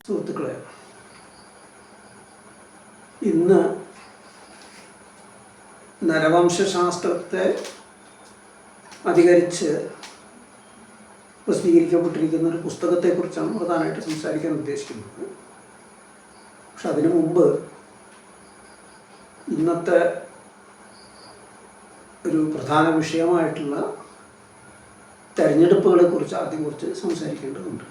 സുഹൃത്തുക്കളെ, ഇന്ന് നരവംശാസ്ത്രത്തെ അധികരിച്ച് പ്രസിദ്ധീകരിക്കപ്പെട്ടിരിക്കുന്ന ഒരു പുസ്തകത്തെക്കുറിച്ചാണ് പ്രധാനമായിട്ട് സംസാരിക്കാൻ ഉദ്ദേശിക്കുന്നത്. പക്ഷെ അതിനു മുമ്പ് ഇന്നത്തെ ഒരു പ്രധാന വിഷയമായിട്ടുള്ള തെരഞ്ഞെടുപ്പുകളെക്കുറിച്ച് ആദ്യം കുറച്ച് സംസാരിക്കേണ്ടതുണ്ട്.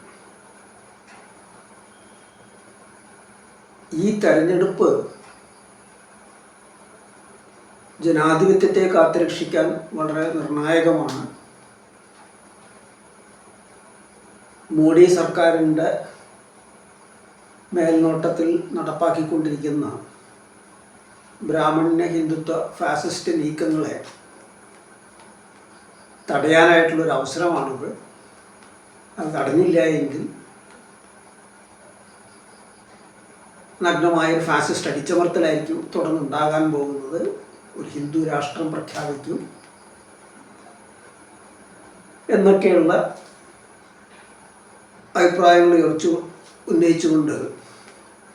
ഈ തെരഞ്ഞെടുപ്പ് ജനാധിപത്യത്തെ കാത്തുരക്ഷിക്കാൻ വളരെ നിർണായകമാണ്. മോഡി സർക്കാരിൻ്റെ മേൽനോട്ടത്തിൽ നടപ്പാക്കിക്കൊണ്ടിരിക്കുന്ന ബ്രാഹ്മണ്യ ഹിന്ദുത്വ ഫാസിസ്റ്റ് നീക്കങ്ങളെ തടയാനായിട്ടുള്ളൊരു അവസരമാണിത്. അത് തടഞ്ഞില്ല എങ്കിൽ നഗ്നമായൊരു ഫാസിസ്റ്റ് അടിച്ചമർത്തലായിരിക്കും തുടർന്നുണ്ടാകാൻ പോകുന്നത്. ഒരു ഹിന്ദു രാഷ്ട്രം പ്രഖ്യാപിക്കും എന്നൊക്കെയുള്ള അഭിപ്രായങ്ങൾ ഉന്നയിച്ചുകൊണ്ട്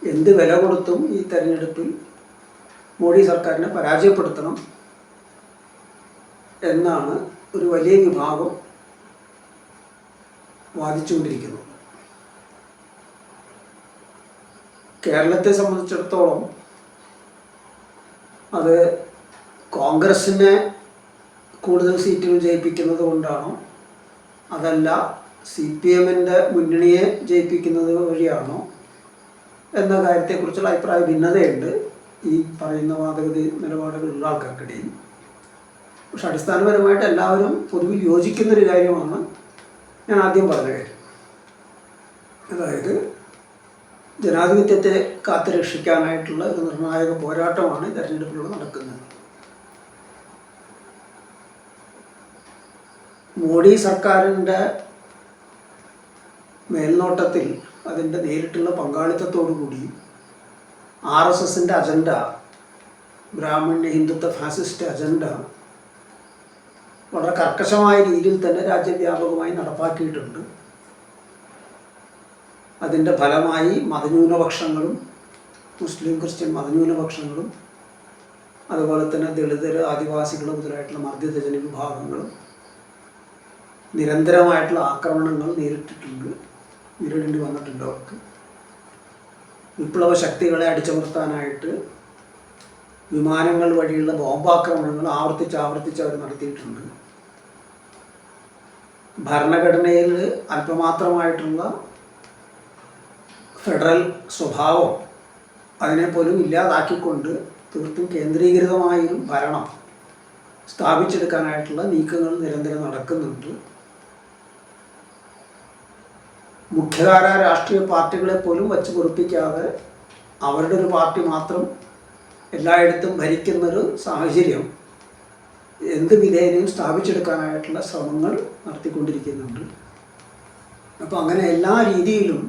എന്ത് വില കൊടുത്തും ഈ തെരഞ്ഞെടുപ്പിൽ മോഡി സർക്കാരിനെ പരാജയപ്പെടുത്തണം എന്നാണ് ഒരു വലിയ വിഭാഗം വാദിച്ചുകൊണ്ടിരിക്കുന്നത്. കേരളത്തെ സംബന്ധിച്ചിടത്തോളം അത് കോൺഗ്രസിനെ കൂടുതൽ സീറ്റുകൾ ജയിപ്പിക്കുന്നത് കൊണ്ടാണോ അതല്ല CPM-ൻ്റെ മുന്നണിയെ ജയിപ്പിക്കുന്നത് വഴിയാണോ എന്ന കാര്യത്തെക്കുറിച്ചുള്ള അഭിപ്രായ ഭിന്നതയുണ്ട് ഈ പറയുന്ന വാദഗതി നിലപാടുകളുള്ള ആൾക്കാർക്കിടയിൽ. പക്ഷെ അടിസ്ഥാനപരമായിട്ട് എല്ലാവരും പൊതുവിൽ യോജിക്കുന്നൊരു കാര്യമാണ് ഞാൻ ആദ്യം പറഞ്ഞ കാര്യം. അതായത് ജനാധിപത്യത്തെ കാത്തുരക്ഷിക്കാനായിട്ടുള്ള ഒരു നിർണായക പോരാട്ടമാണ് ഈ തെരഞ്ഞെടുപ്പിലൂടെ നടക്കുന്നത്. മോഡി സർക്കാരിൻ്റെ മേൽനോട്ടത്തിൽ അതിൻ്റെ നേരിട്ടുള്ള പങ്കാളിത്തത്തോടുകൂടി RSSൻ്റെ അജണ്ട, ബ്രാഹ്മണ്യ ഹിന്ദുത്വ ഫാസിസ്റ്റ് അജണ്ട വളരെ കർക്കശമായ രീതിയിൽ തന്നെ രാജ്യവ്യാപകമായി നടപ്പാക്കിയിട്ടുണ്ട്. അതിൻ്റെ ഫലമായി മതന്യൂനപക്ഷങ്ങളും മുസ്ലിം ക്രിസ്ത്യൻ മതന്യൂനപക്ഷങ്ങളും അതുപോലെ തന്നെ ദളിതർ, ആദിവാസികൾ മുതലായിട്ടുള്ള മധ്യത ജനവിഭാഗങ്ങളും നിരന്തരമായിട്ടുള്ള ആക്രമണങ്ങൾ നേരിടേണ്ടി വന്നിട്ടുണ്ട്. അവർക്ക് വിപ്ലവ ശക്തികളെ അടിച്ചമർത്താനായിട്ട് വിമാനങ്ങൾ വഴിയുള്ള ബോംബാക്രമണങ്ങൾ ആവർത്തിച്ച് അവർ നടത്തിയിട്ടുണ്ട്. ഭരണഘടനയിൽ അല്പമാത്രമായിട്ടുള്ള ഫെഡറൽ സ്വഭാവം അതിനെപ്പോലും ഇല്ലാതാക്കിക്കൊണ്ട് തീർത്തും കേന്ദ്രീകൃതമായൊരു ഭരണം സ്ഥാപിച്ചെടുക്കാനായിട്ടുള്ള നീക്കങ്ങൾ നിരന്തരം നടക്കുന്നുണ്ട്. മുഖ്യധാര രാഷ്ട്രീയ പാർട്ടികളെ പോലും വച്ച് പൊറുപ്പിക്കാതെ അവരുടെ ഒരു പാർട്ടി മാത്രം എല്ലായിടത്തും ഭരിക്കുന്നൊരു സാഹചര്യം എന്ത് വിധേനയും സ്ഥാപിച്ചെടുക്കാനായിട്ടുള്ള ശ്രമങ്ങൾ നടത്തിക്കൊണ്ടിരിക്കുന്നുണ്ട്. അപ്പോൾ അങ്ങനെ എല്ലാ രീതിയിലും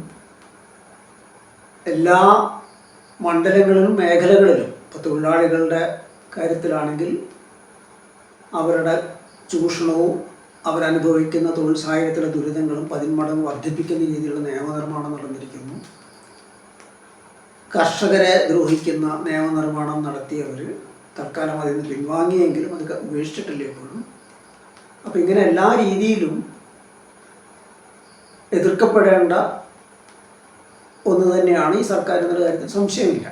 എല്ലാ മണ്ഡലങ്ങളിലും മേഖലകളിലും, ഇപ്പോൾ തൊഴിലാളികളുടെ കാര്യത്തിലാണെങ്കിൽ അവരുടെ ചൂഷണവും അവരനുഭവിക്കുന്ന തൊഴിൽ സാഹചര്യത്തിലെ ദുരിതങ്ങളും 10 മടങ്ങ് വർദ്ധിപ്പിക്കുന്ന രീതിയിലുള്ള നിയമനിർമ്മാണം നടന്നിരിക്കുന്നു. കർഷകരെ ദ്രോഹിക്കുന്ന നിയമനിർമ്മാണം നടത്തിയവർ തൽക്കാലം അതിൽ നിന്ന് പിൻവാങ്ങിയെങ്കിലും അത് ഉപേക്ഷിച്ചിട്ടില്ല എപ്പോഴും. അപ്പോൾ ഇങ്ങനെ എല്ലാ രീതിയിലും എതിർക്കപ്പെടേണ്ട ഒന്ന് തന്നെയാണ് ഈ സർക്കാർ എന്നുള്ള കാര്യത്തിൽ സംശയമില്ല.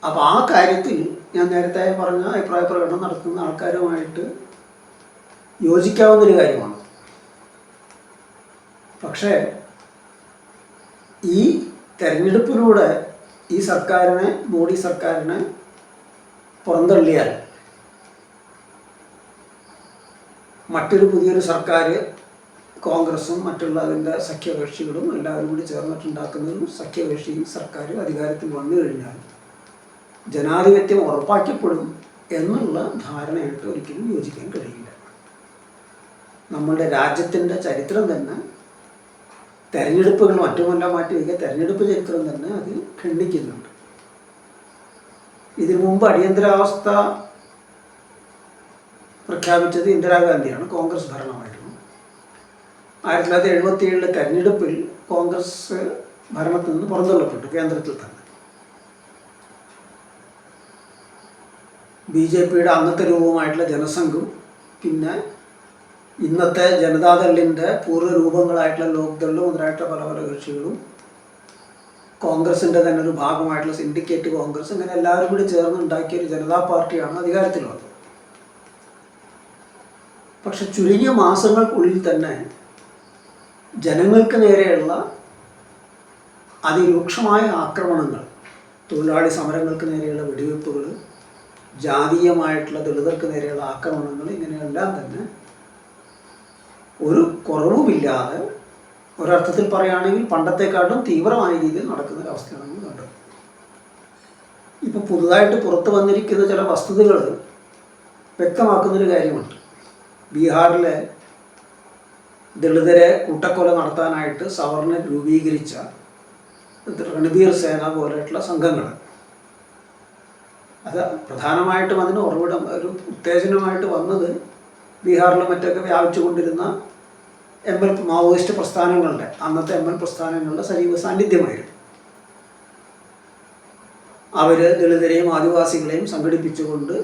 അപ്പോൾ ആ കാര്യത്തിൽ ഞാൻ നേരത്തെ പറഞ്ഞ അഭിപ്രായ പ്രകടനം നടത്തുന്ന ആൾക്കാരുമായിട്ട് യോജിക്കാവുന്നൊരു കാര്യമാണ്. പക്ഷേ ഈ തെരഞ്ഞെടുപ്പിലൂടെ ഈ സർക്കാരിനെ, മോഡി സർക്കാരിനെ പുറന്തള്ളിയാൽ മറ്റൊരു പുതിയൊരു സർക്കാർ കോൺഗ്രസും മറ്റുള്ള അതിൻ്റെ സഖ്യകക്ഷികളും എല്ലാവരും കൂടി ചേർന്നിട്ടുണ്ടാക്കുന്നതും സഖ്യകക്ഷി സർക്കാർ അധികാരത്തിൽ വന്നു കഴിഞ്ഞാൽ ജനാധിപത്യം ഉറപ്പാക്കപ്പെടും എന്നുള്ള ധാരണയായിട്ട് ഒരിക്കലും യോജിക്കാൻ കഴിയില്ല. നമ്മളുടെ രാജ്യത്തിൻ്റെ ചരിത്രം തന്നെ തെരഞ്ഞെടുപ്പുകൾ മറ്റുമെല്ലാം മാറ്റി വയ്ക്കുക, തെരഞ്ഞെടുപ്പ് ചരിത്രം തന്നെ അത് ഖണ്ഡിക്കുന്നുണ്ട്. ഇതിനു മുമ്പ് അടിയന്തരാവസ്ഥ പ്രഖ്യാപിച്ചത് ഇന്ദിരാഗാന്ധിയാണ്, കോൺഗ്രസ് ഭരണമായിരുന്നു. 1977 തെരഞ്ഞെടുപ്പിൽ കോൺഗ്രസ് ഭരണത്തിൽ നിന്ന് പുറന്തള്ളപ്പെട്ടു. കേന്ദ്രത്തിൽ തന്നെ BJPയുടെ അന്നത്തെ രൂപമായിട്ടുള്ള ജനസംഘും പിന്നെ ഇന്നത്തെ ജനതാദളിൻ്റെ പൂർവ്വ രൂപങ്ങളായിട്ടുള്ള ലോക്ദളും മുതലായിട്ടുള്ള പല പല കക്ഷികളും കോൺഗ്രസിൻ്റെ തന്നെ ഒരു ഭാഗമായിട്ടുള്ള സിൻഡിക്കേറ്റ് കോൺഗ്രസ്, ഇങ്ങനെ എല്ലാവരും കൂടി ചേർന്ന് ഉണ്ടാക്കിയ ഒരു ജനതാ പാർട്ടിയാണ് അധികാരത്തിൽ വന്നത്. പക്ഷെ ചുരുങ്ങിയ മാസങ്ങൾക്കുള്ളിൽ തന്നെ ജനങ്ങൾക്ക് നേരെയുള്ള അതിരൂക്ഷമായ ആക്രമണങ്ങൾ, തൊഴിലാളി സമരങ്ങൾക്ക് നേരെയുള്ള വെടിവെപ്പുകൾ, ജാതീയമായിട്ടുള്ള ദളിതർക്ക് നേരെയുള്ള ആക്രമണങ്ങൾ, ഇങ്ങനെയെല്ലാം തന്നെ ഒരു കുറവുമില്ലാതെ ഒരർത്ഥത്തിൽ പറയുകയാണെങ്കിൽ പണ്ടത്തെക്കാട്ടും തീവ്രമായ രീതിയിൽ നടക്കുന്ന ഒരവസ്ഥയാണ് നമ്മൾ കണ്ടത്. ഇപ്പം പുതുതായിട്ട് പുറത്തു വന്നിരിക്കുന്ന ചില വസ്തുതകൾ വ്യക്തമാക്കുന്നൊരു കാര്യമുണ്ട്. ബീഹാറിലെ ദളിതരെ കൂട്ടക്കൊല നടത്താനായിട്ട് സവർണർ രൂപീകരിച്ച റൺബീർ സേന പോലെയുള്ള സംഘങ്ങൾ, അത് പ്രധാനമായിട്ടും അതിന് ഉറവിടം ഒരു ഉത്തേജനമായിട്ട് വന്നത് ബീഹാറിലും മറ്റൊക്കെ വ്യാപിച്ചുകൊണ്ടിരുന്ന ML മാവോയിസ്റ്റ് പ്രസ്ഥാനങ്ങളുടെ, അന്നത്തെ ML പ്രസ്ഥാനങ്ങളുടെ സജീവ സാന്നിധ്യമായിരുന്നു. അവർ ദളിതരെയും ആദിവാസികളെയും സംഘടിപ്പിച്ചുകൊണ്ട്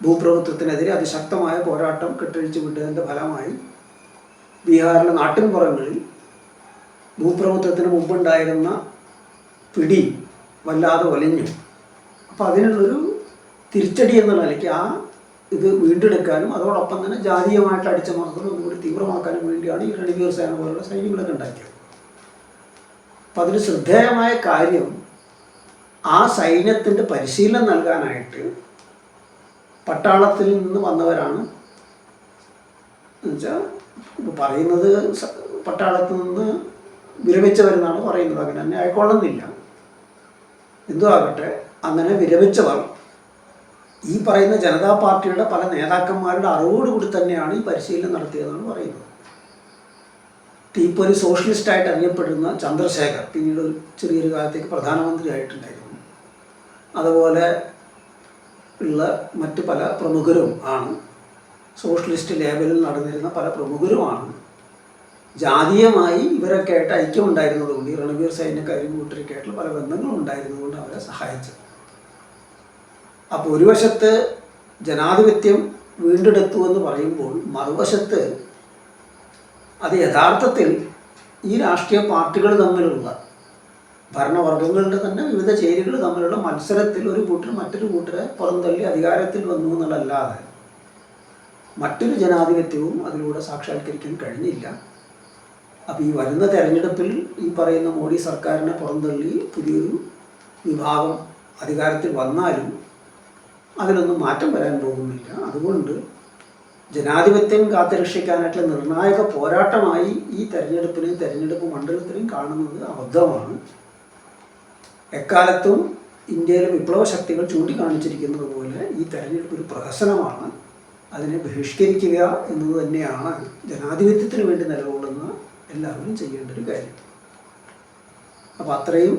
ഭൂപ്രഭുത്വത്തിനെതിരെ അതിശക്തമായ പോരാട്ടം കെട്ടഴിച്ചു വിട്ടതിൻ്റെ ഫലമായി ബീഹാറിലെ നാട്ടിൻപുറങ്ങളിൽ ഭൂപ്രഭുത്വത്തിന് മുമ്പുണ്ടായിരുന്ന പിടി വല്ലാതെ ഒലഞ്ഞു. അപ്പോൾ അതിനുള്ളൊരു തിരിച്ചടി എന്ന നിലയ്ക്ക് ആ ഇത് വീണ്ടെടുക്കാനും അതോടൊപ്പം തന്നെ ജാതീയമായിട്ട് അടിച്ചമർത്തലും ഒന്നുകൂടി തീവ്രമാക്കാനും വേണ്ടിയാണ് ഈ റൺബീർ സേന പോലുള്ള സൈന്യങ്ങളൊക്കെ ഉണ്ടാക്കിയത്. അപ്പം അതിൽ ശ്രദ്ധേയമായ കാര്യം, ആ സൈന്യത്തിൻ്റെ പരിശീലനം നൽകാനായിട്ട് പട്ടാളത്തിൽ നിന്ന് വന്നവരാണ്. എന്നുവെച്ചാൽ പറയുന്നത് പട്ടാളത്തിൽ നിന്ന് വിരമിച്ചവരെന്നാണ് പറയുന്നത്. അങ്ങനെ തന്നെ ആയിക്കൊള്ളുന്നില്ല. എന്തോ ആകട്ടെ, അങ്ങനെ വിരമിച്ചവർ ഈ പറയുന്ന ജനതാ പാർട്ടിയുടെ പല നേതാക്കന്മാരുടെ അറിവോടുകൂടി തന്നെയാണ് ഈ പരിശീലനം നടത്തിയതെന്നാണ് പറയുന്നത്. ഇപ്പോൾ ഒരു സോഷ്യലിസ്റ്റായിട്ട് അറിയപ്പെടുന്ന ചന്ദ്രശേഖർ പിന്നീട് ഒരു ചെറിയൊരു കാലത്തേക്ക് പ്രധാനമന്ത്രി ആയിട്ടുണ്ടായിരുന്നു. അതുപോലെ ഉള്ള മറ്റ് പല പ്രമുഖരും ആണ്, സോഷ്യലിസ്റ്റ് ലേബലിൽ നടന്നിരുന്ന പല പ്രമുഖരുമാണ് ജാതീയമായി ഇവരൊക്കെ ആയിട്ട് ഐക്യമുണ്ടായിരുന്നതുകൊണ്ട്, ഈ റൺബീർ സൈന്യക്കാരും കൂട്ടരൊക്കെ ആയിട്ടുള്ള പല ബന്ധങ്ങളും ഉണ്ടായിരുന്നതുകൊണ്ട് അവരെ സഹായിച്ചത്. അപ്പോൾ ഒരു വശത്ത് ജനാധിപത്യം വീണ്ടെടുത്തു എന്ന് പറയുമ്പോൾ മറുവശത്ത് അത് യഥാർത്ഥത്തിൽ ഈ രാഷ്ട്രീയ പാർട്ടികൾ തമ്മിലുള്ള ഭരണവർഗങ്ങളുടെ തന്നെ വിവിധ ചേരികൾ തമ്മിലുള്ള മത്സരത്തിൽ ഒരു കൂട്ടർ മറ്റൊരു കൂട്ടരെ പുറന്തള്ളി അധികാരത്തിൽ വന്നു എന്നുള്ളതല്ലാതെ മറ്റൊരു ജനാധിപത്യവും അതിലൂടെ സാക്ഷാത്കരിക്കാൻ കഴിഞ്ഞില്ല. അപ്പോൾ ഈ വരുന്ന തെരഞ്ഞെടുപ്പിൽ ഈ പറയുന്ന മോഡി സർക്കാരിനെ പുറന്തള്ളി പുതിയൊരു വിഭാഗം അധികാരത്തിൽ വന്നാലും അതിലൊന്നും മാറ്റം വരാൻ പോകുന്നില്ല. അതുകൊണ്ട് ജനാധിപത്യം കാത്തുരക്ഷിക്കാനായിട്ടുള്ള നിർണായക പോരാട്ടമായി ഈ തെരഞ്ഞെടുപ്പിനെയും തെരഞ്ഞെടുപ്പ് മണ്ഡലത്തിനെയും കാണുന്നത് അബദ്ധമാണ്. എക്കാലത്തും ഇന്ത്യയിലെ വിപ്ലവ ശക്തികൾ ചൂണ്ടിക്കാണിച്ചിരിക്കുന്നത് പോലെ ഈ തെരഞ്ഞെടുപ്പ് ഒരു പ്രഹസനമാണ്. അതിനെ ബഹിഷ്കരിക്കുക എന്നത് തന്നെയാണ് ജനാധിപത്യത്തിന് വേണ്ടി നിലകൊള്ളുന്ന എല്ലാവരും ചെയ്യേണ്ട ഒരു കാര്യം. അപ്പോൾ അത്രയും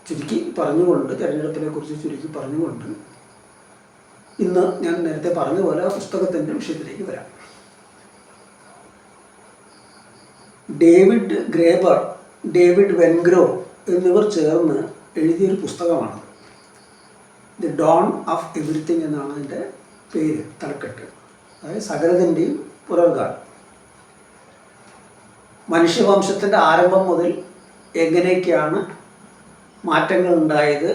ചുരുക്കി പറഞ്ഞുകൊണ്ട്, തെരഞ്ഞെടുപ്പിനെ കുറിച്ച് ചുരുക്കി പറഞ്ഞുകൊണ്ട് ഇന്ന് ഞാൻ നേരത്തെ പറഞ്ഞതുപോലെ ആ പുസ്തകത്തിൻ്റെ വിഷയത്തിലേക്ക് വരാം. ഡേവിഡ് ഗ്രേബർ, ഡേവിഡ് വെൻഗ്രോ എന്നിവർ ചേർന്ന് എഴുതിയൊരു പുസ്തകമാണ്. ദി ഡോൺ ഓഫ് എവറിത്തിങ് എന്നാണ് അതിൻ്റെ പേര്, തലക്കെട്ട്. അതായത് സകലതിൻ്റെയും പുനർകാലം. മനുഷ്യവംശത്തിൻ്റെ ആരംഭം മുതൽ എങ്ങനെയൊക്കെയാണ് മാറ്റങ്ങൾ ഉണ്ടായത്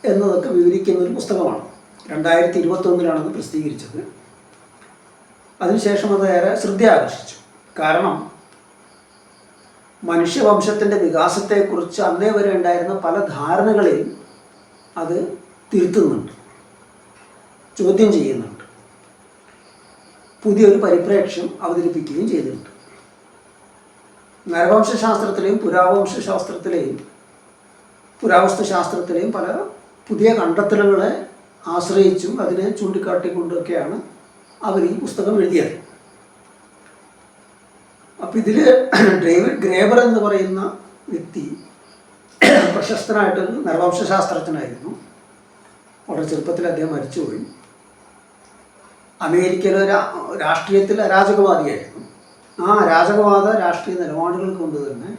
എന്നതൊക്കെ വിവരിക്കുന്നൊരു പുസ്തകമാണ്. 2021 പ്രസിദ്ധീകരിച്ചത്. അതിനുശേഷം അത് ഏറെ ശ്രദ്ധ ആകർഷിച്ചു. കാരണം മനുഷ്യവംശത്തിൻ്റെ വികാസത്തെക്കുറിച്ച് അന്നേ വരെ ഉണ്ടായിരുന്ന പല ധാരണകളെയും അത് തിരുത്തുന്നുണ്ട്, ചോദ്യം ചെയ്യുന്നുണ്ട്, പുതിയൊരു പരിപ്രേക്ഷ്യം അവതരിപ്പിക്കുകയും ചെയ്തിട്ടുണ്ട്. നരവംശാസ്ത്രത്തിലെയും പുരാവസ്തു ശാസ്ത്രത്തിലെയും പല പുതിയ കണ്ടെത്തലുകളെ ആശ്രയിച്ചും അതിനെ ചൂണ്ടിക്കാട്ടിക്കൊണ്ടൊക്കെയാണ് അവർ ഈ പുസ്തകം എഴുതിയത്. അപ്പം ഇതിൽ ഡേവിഡ് ഗ്രേബർ എന്ന് പറയുന്ന വ്യക്തി പ്രശസ്തനായിട്ടൊരു നരവംശാസ്ത്രജ്ഞനായിരുന്നു. വളരെ ചെറുപ്പത്തിൽ അദ്ദേഹം മരിച്ചുപോയി. അമേരിക്കയിലെ രാഷ്ട്രീയത്തിൽ അരാജകവാദിയായിരുന്നു. ആ അരാജകവാദ രാഷ്ട്രീയ നിലപാടുകൾ കൊണ്ട് തന്നെ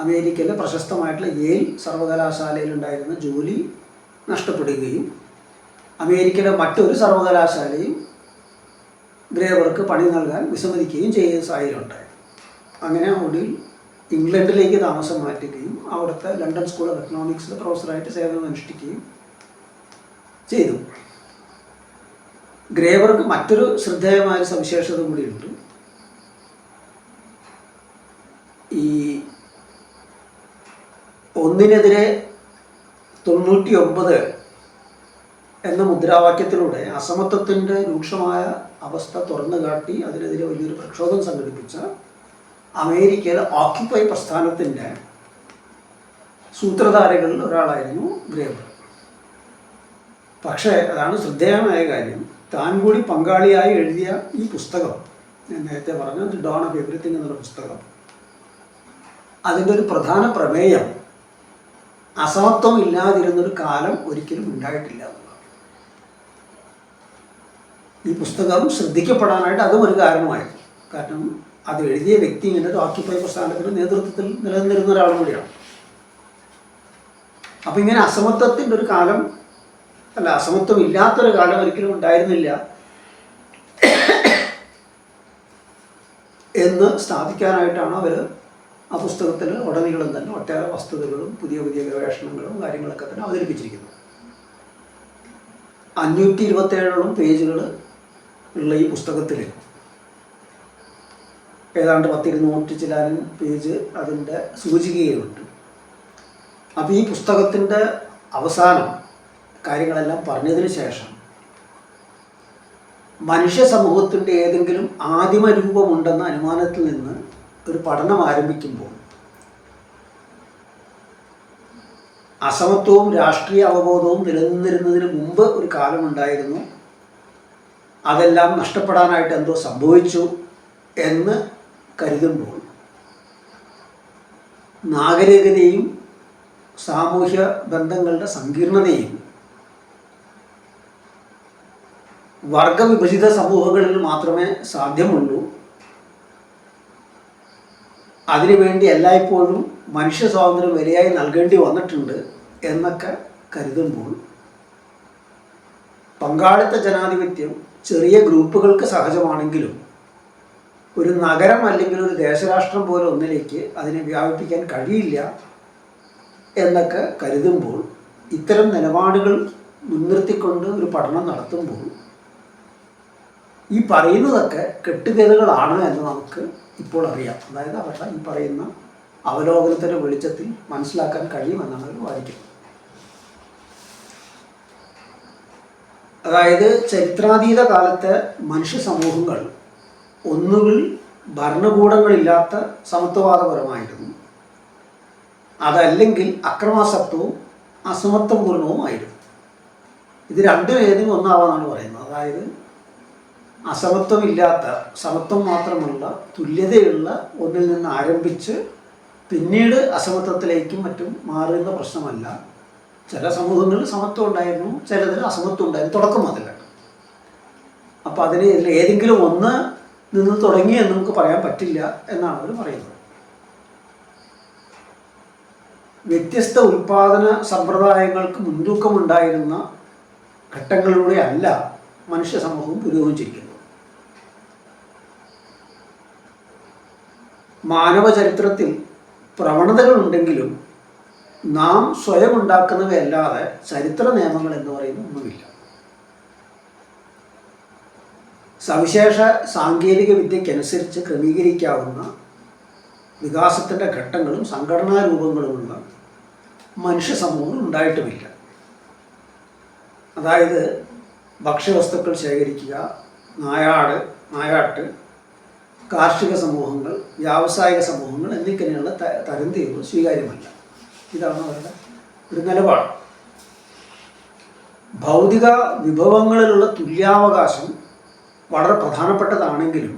അമേരിക്കയിലെ പ്രശസ്തമായിട്ടുള്ള യേൽ സർവകലാശാലയിലുണ്ടായിരുന്ന ജോലി നഷ്ടപ്പെടുകയും അമേരിക്കയിലെ മറ്റൊരു സർവകലാശാലയും ഗ്രേവർക്ക് പണി നൽകാൻ വിസമ്മതിക്കുകയും ചെയ്യുന്ന സാഹചര്യം ഉണ്ടായി. അങ്ങനെ ഒടുവിൽ ഇംഗ്ലണ്ടിലേക്ക് താമസം മാറ്റുകയും അവിടുത്തെ ലണ്ടൻ സ്കൂൾ ഓഫ് എക്കണോമിക്സിൽ പ്രൊഫസറായിട്ട് സേവനം അനുഷ്ഠിക്കുകയും ചെയ്തു. ഗ്രേവർക്ക് മറ്റൊരു ശ്രദ്ധേയമായ സവിശേഷത കൂടിയുണ്ട്. ഈ ഒന്നിനെതിരെ 99 എന്ന മുദ്രാവാക്യത്തിലൂടെ അസമത്വത്തിൻ്റെ രൂക്ഷമായ അവസ്ഥ തുറന്നു കാട്ടി അതിനെതിരെ വലിയൊരു പ്രക്ഷോഭം സംഘടിപ്പിച്ച അമേരിക്കയിലെ ഓക്യുപ്പൈ പ്രസ്ഥാനത്തിൻ്റെ സൂത്രധാരകളിൽ ഒരാളായിരുന്നു ഗ്രേവർ. പക്ഷേ അതാണ് ശ്രദ്ധേയമായ കാര്യം, താൻ കൂടി പങ്കാളിയായി എഴുതിയ ഈ പുസ്തകം, ഞാൻ നേരത്തെ പറഞ്ഞ ദി ഡോൺ ഓഫ് എവറിത്തിങ് എന്നുള്ള പുസ്തകം, അതിൻ്റെ ഒരു പ്രധാന പ്രമേയം അസമത്വം ഇല്ലാതിരുന്നൊരു കാലം ഒരിക്കലും ഉണ്ടായിട്ടില്ല എന്നുള്ളതാണ്. ഈ പുസ്തകം ശ്രദ്ധിക്കപ്പെടാനായിട്ട് അതും ഒരു കാരണമായിരുന്നു. കാരണം അത് എഴുതിയ വ്യക്തി ഇങ്ങനെ ഒരു ഓക്യുപ്പൈ പ്രസ്ഥാനത്തിൻ്റെ നേതൃത്വത്തിൽ നിലനിന്നിരുന്ന ഒരാളും കൂടിയാണ്. അപ്പം ഇങ്ങനെ അസമത്വത്തിൻ്റെ ഒരു കാലം അല്ല, അസമത്വം ഇല്ലാത്തൊരു കാലം ഒരിക്കലും ഉണ്ടായിരുന്നില്ല എന്ന് സ്ഥാപിക്കാനായിട്ടാണ് അവർ ആ പുസ്തകത്തിൽ ഉടനീളം തന്നെ ഒട്ടേറെ വസ്തുതകളും പുതിയ പുതിയ ഗവേഷണങ്ങളും കാര്യങ്ങളൊക്കെ തന്നെ അവതരിപ്പിച്ചിരിക്കുന്നത്. 527 പേജുകൾ ഉള്ള ഈ പുസ്തകത്തിൽ ഏതാണ്ട് 200 ചില്ലാനും പേജ് അതിൻ്റെ സൂചികയുണ്ട്. അപ്പോൾ ഈ പുസ്തകത്തിൻ്റെ അവസാനം കാര്യങ്ങളെല്ലാം പറഞ്ഞതിന് ശേഷം മനുഷ്യ സമൂഹത്തിൻ്റെ ഏതെങ്കിലും ആദിമ രൂപമുണ്ടെന്ന അനുമാനത്തിൽ നിന്ന് ഒരു പഠനം ആരംഭിക്കുമ്പോൾ അസമത്വവും രാഷ്ട്രീയ അവബോധവും നിലനിന്നിരുന്നതിന് മുമ്പ് ഒരു കാലമുണ്ടായിരുന്നു, അതെല്ലാം നഷ്ടപ്പെടാനായിട്ട് എന്തോ സംഭവിച്ചു എന്ന് കരുതുമ്പോൾ നാഗരികതയും സാമൂഹ്യ ബന്ധങ്ങളുടെ സങ്കീർണതയും വർഗവിഭജിത സമൂഹങ്ങളിൽ മാത്രമേ സാധ്യമുള്ളൂ, അതിനുവേണ്ടി എല്ലായ്പ്പോഴും മനുഷ്യ സ്വാതന്ത്ര്യം വിലയായി നൽകേണ്ടി വന്നിട്ടുണ്ട് എന്നൊക്കെ കരുതുമ്പോൾ പങ്കാളിത്ത ജനാധിപത്യം ചെറിയ ഗ്രൂപ്പുകൾക്ക് സഹജമാണെങ്കിലും ഒരു നഗരം അല്ലെങ്കിൽ ഒരു ദേശരാഷ്ട്രം പോലെ ഒന്നിലേക്ക് അതിനെ വ്യാപിപ്പിക്കാൻ കഴിയില്ല എന്നൊക്കെ കരുതുമ്പോൾ ഇത്തരം നിലപാടുകൾ മുൻനിർത്തിക്കൊണ്ട് ഒരു പഠനം നടത്തുമ്പോൾ ഈ പറയുന്നതൊക്കെ കെട്ടുകഥകളാണ് എന്ന് നമുക്ക് ഇപ്പോൾ അറിയാം. അതായത് അവരുടെ ഈ പറയുന്ന അവലോകനത്തിൻ്റെ വെളിച്ചത്തിൽ മനസ്സിലാക്കാൻ കഴിയുമെന്നാണ് അവർ വാദിക്കുന്നത്. അതായത് ചരിത്രാതീത കാലത്തെ മനുഷ്യ സമൂഹങ്ങൾ ഒന്നുകിൽ ഭരണകൂടങ്ങളില്ലാത്ത സമത്വവാദപരമായിരുന്നു, അതല്ലെങ്കിൽ അക്രമാസക്തവും അസമത്വപൂർണവുമായിരുന്നു. ഇത് രണ്ടും ഏതെങ്കിലും ഒന്നാവാന്നാണ് പറയുന്നത്. അതായത് അസമത്വമില്ലാത്ത, സമത്വം മാത്രമുള്ള തുല്യതയുള്ള ഒന്നിൽ നിന്ന് ആരംഭിച്ച് പിന്നീട് അസമത്വത്തിലേക്കും മറ്റും മാറുന്ന പ്രശ്നമല്ല. ചില സമൂഹങ്ങളിൽ സമത്വം ഉണ്ടായിരുന്നു, ചിലതിൽ അസമത്വം ഉണ്ടായിരുന്നു, തുടക്കം മുതലാണ്. അപ്പോൾ അതിന് ഏതെങ്കിലും ഒന്ന് നിന്ന് തുടങ്ങി എന്ന് നമുക്ക് പറയാൻ പറ്റില്ല എന്നാണ് അവർ പറയുന്നത്. വ്യത്യസ്ത ഉൽപാദന സമ്പ്രദായങ്ങൾക്ക് മുൻതൂക്കമുണ്ടായിരുന്ന ഘട്ടങ്ങളിലൂടെ അല്ല മനുഷ്യ സമൂഹം പുരോഗമിച്ചിരിക്കുന്നത്. മാനവ ചരിത്രത്തിൽ പ്രവണതകളുണ്ടെങ്കിലും നാം സ്വയം ഉണ്ടാക്കുന്നവയല്ലാതെ ചരിത്ര നിയമങ്ങൾ എന്ന് പറയുന്ന ഒന്നുമില്ല. സവിശേഷ സാങ്കേതിക വിദ്യക്കനുസരിച്ച് ക്രമീകരിക്കാവുന്ന വികാസത്തിൻ്റെ ഘട്ടങ്ങളും സംഘടനാ രൂപങ്ങളുമുള്ള മനുഷ്യ സമൂഹം ഉണ്ടായിട്ടുമില്ല. അതായത് ഭക്ഷ്യവസ്തുക്കൾ ശേഖരിക്കുക, നായാട്ട്, കാർഷിക സമൂഹങ്ങൾ, വ്യാവസായിക സമൂഹങ്ങൾ എന്നിങ്ങനെയുള്ള തരംതിരിവ് സ്വീകാര്യമല്ല. ഇതാണ് അവരുടെ ഒരു നിലപാട്. ഭൗതിക വിഭവങ്ങളിലുള്ള തുല്യാവകാശം വളരെ പ്രധാനപ്പെട്ടതാണെങ്കിലും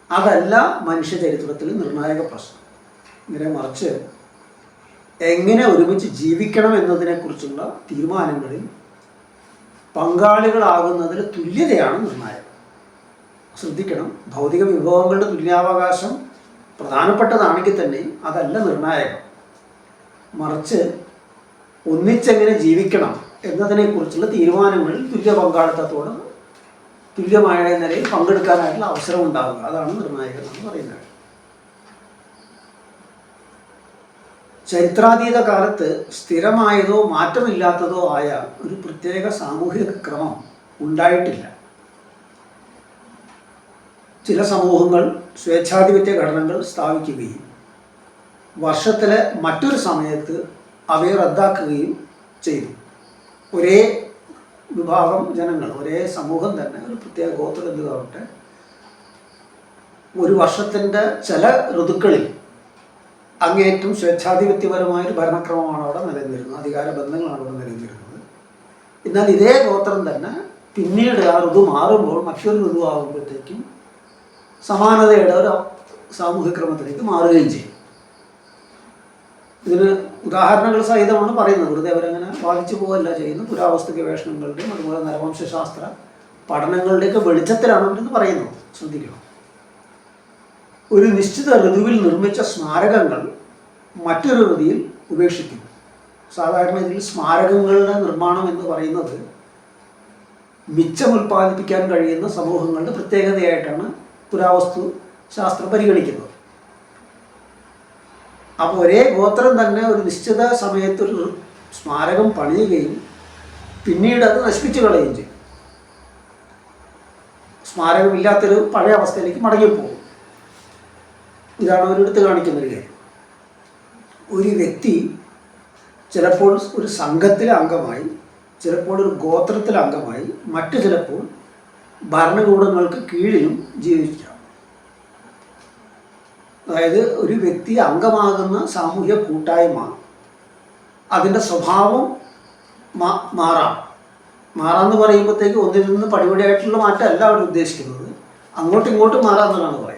അതല്ല മനുഷ്യ ചരിത്രത്തിൽ നിർണായക പ്രശ്നം. ഇങ്ങനെ മറിച്ച് എങ്ങനെ ഒരുമിച്ച് ജീവിക്കണം എന്നതിനെക്കുറിച്ചുള്ള തീരുമാനങ്ങളിൽ പങ്കാളികളാകുന്നതിൽ തുല്യതയാണ് നിർണായകം. ശ്രദ്ധിക്കണം, ഭൗതിക വിഭവങ്ങളുടെ തുല്യാവകാശം പ്രധാനപ്പെട്ടതാണെങ്കിൽ തന്നെയും അതല്ല നിർണായകം. മറിച്ച് ഒന്നിച്ചെങ്ങനെ ജീവിക്കണം എന്നതിനെക്കുറിച്ചുള്ള തീരുമാനങ്ങളിൽ തുല്യ പങ്കാളിത്തത്തോട് തുല്യമായ നിലയിൽ പങ്കെടുക്കാനായിട്ടുള്ള അവസരം ഉണ്ടാവുക, അതാണ് നിർണായകം എന്ന് പറയുന്നത്. ചരിത്രാതീത കാലത്ത് സ്ഥിരമായതോ മാറ്റമില്ലാത്തതോ ആയ ഒരു പ്രത്യേക സാമൂഹിക ക്രമം ഉണ്ടായിട്ടില്ല. ചില സമൂഹങ്ങൾ സ്വേച്ഛാധിപത്യ ഘടനകൾ സ്ഥാപിക്കുകയും വർഷത്തിലെ മറ്റൊരു സമയത്ത് അവയെ റദ്ദാക്കുകയും ചെയ്തു. ഒരേ വിഭാഗം ജനങ്ങൾ, ഒരേ സമൂഹം തന്നെ, ഒരു പ്രത്യേക ഗോത്രബന്ധുവാകട്ടെ, ഒരു വർഷത്തിൻ്റെ ചില ഋതുക്കളിൽ അങ്ങേയറ്റം സ്വേച്ഛാധിപത്യപരമായൊരു ഭരണക്രമമാണ് അവിടെ നിലനിന്നിരുന്നത്, അധികാര ബന്ധങ്ങളാണ് അവിടെ നിലനിന്നിരുന്നത്. എന്നാൽ ഇതേ ഗോത്രം തന്നെ പിന്നീട് ആ ഋതു മാറുമ്പോൾ മറ്റൊരു ഋതു ആകുമ്പോഴത്തേക്കും സമാനതയുടെ ഒരു സാമൂഹിക ക്രമത്തിലേക്ക് മാറുകയും ചെയ്യും. ഇതിന് ഉദാഹരണങ്ങൾ സഹിതമാണ് പറയുന്നത്, വെറുതെ അവരങ്ങനെ വാദിച്ചു പോവല്ല ചെയ്യുന്നത്. പുരാവസ്തു ഗവേഷണങ്ങളുടെയും അതുപോലെ നരവംശാസ്ത്ര പഠനങ്ങളുടെയൊക്കെ വെളിച്ചത്തിലാണ് അവരെന്ന് പറയുന്നത്. ശ്രദ്ധിക്കണം, ഒരു നിശ്ചിത ഋതുവിൽ നിർമ്മിച്ച സ്മാരകങ്ങൾ മറ്റൊരു ഋതുവിൽ ഉപേക്ഷിക്കുന്നു. സാധാരണ ഇതിൽ സ്മാരകങ്ങളുടെ നിർമ്മാണം എന്ന് പറയുന്നത് മിച്ചം ഉൽപ്പാദിപ്പിക്കാൻ കഴിയുന്ന സമൂഹങ്ങളുടെ പ്രത്യേകതയായിട്ടാണ് പുരാവസ്തു ശാസ്ത്രം പരിഗണിക്കുന്നത്. അപ്പോൾ ഒരേ ഗോത്രം തന്നെ ഒരു നിശ്ചിത സമയത്തൊരു സ്മാരകം പണിയുകയും പിന്നീട് അത് നശിപ്പിച്ചു കളയുകയും ചെയ്യും. സ്മാരകമില്ലാത്തൊരു പഴയ അവസ്ഥയിലേക്ക് മടങ്ങിപ്പോകും. ഇതാണ് അവരെടുത്ത് കാണിക്കുന്നൊരു കാര്യം. ഒരു വ്യക്തി ചിലപ്പോൾ ഒരു സംഘത്തിലെ അംഗമായി, ചിലപ്പോൾ ഒരു ഗോത്രത്തിലെ അംഗമായി, മറ്റു ചിലപ്പോൾ ഭരണകൂടങ്ങൾക്ക് കീഴിലും ജീവിക്കാം. അതായത് ഒരു വ്യക്തി അംഗമാകുന്ന സാമൂഹ്യ കൂട്ടായ്മ അതിൻ്റെ സ്വഭാവം മാറാമെന്ന് പറയുമ്പോഴത്തേക്ക് ഒന്നിൽ നിന്ന് പടിപടിയായിട്ടുള്ള മാറ്റമല്ല അവർ ഉദ്ദേശിക്കുന്നത്, അങ്ങോട്ടും ഇങ്ങോട്ടും മാറാമെന്നാണ് പറയുന്നത്.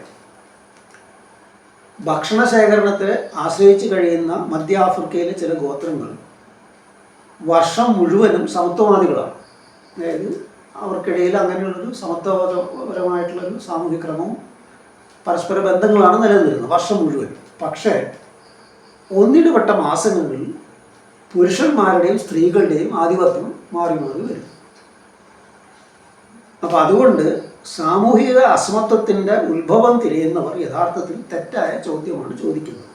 ഭക്ഷണ ശേഖരണത്തെ ആശ്രയിച്ച് കഴിയുന്ന മധ്യ ആഫ്രിക്കയിലെ ചില ഗോത്രങ്ങൾ വർഷം മുഴുവനും സമത്വവാദികളാണ്. അതായത് അവർക്കിടയിൽ അങ്ങനെയുള്ളൊരു സമത്വപരമായിട്ടുള്ളൊരു സാമൂഹിക ക്രമവും പരസ്പര ബന്ധങ്ങളാണ് നിലനിന്നിരുന്നത് വർഷം മുഴുവൻ. പക്ഷേ ഒന്നിടപെട്ട മാസങ്ങളിൽ പുരുഷന്മാരുടെയും സ്ത്രീകളുടെയും ആധിപത്യം മാറി മാറി വരും. അപ്പം അതുകൊണ്ട് സാമൂഹിക അസമത്വത്തിൻ്റെ ഉത്ഭവം തിരയുന്നവർ യഥാർത്ഥത്തിൽ തെറ്റായ ചോദ്യമാണ് ചോദിക്കുന്നത്.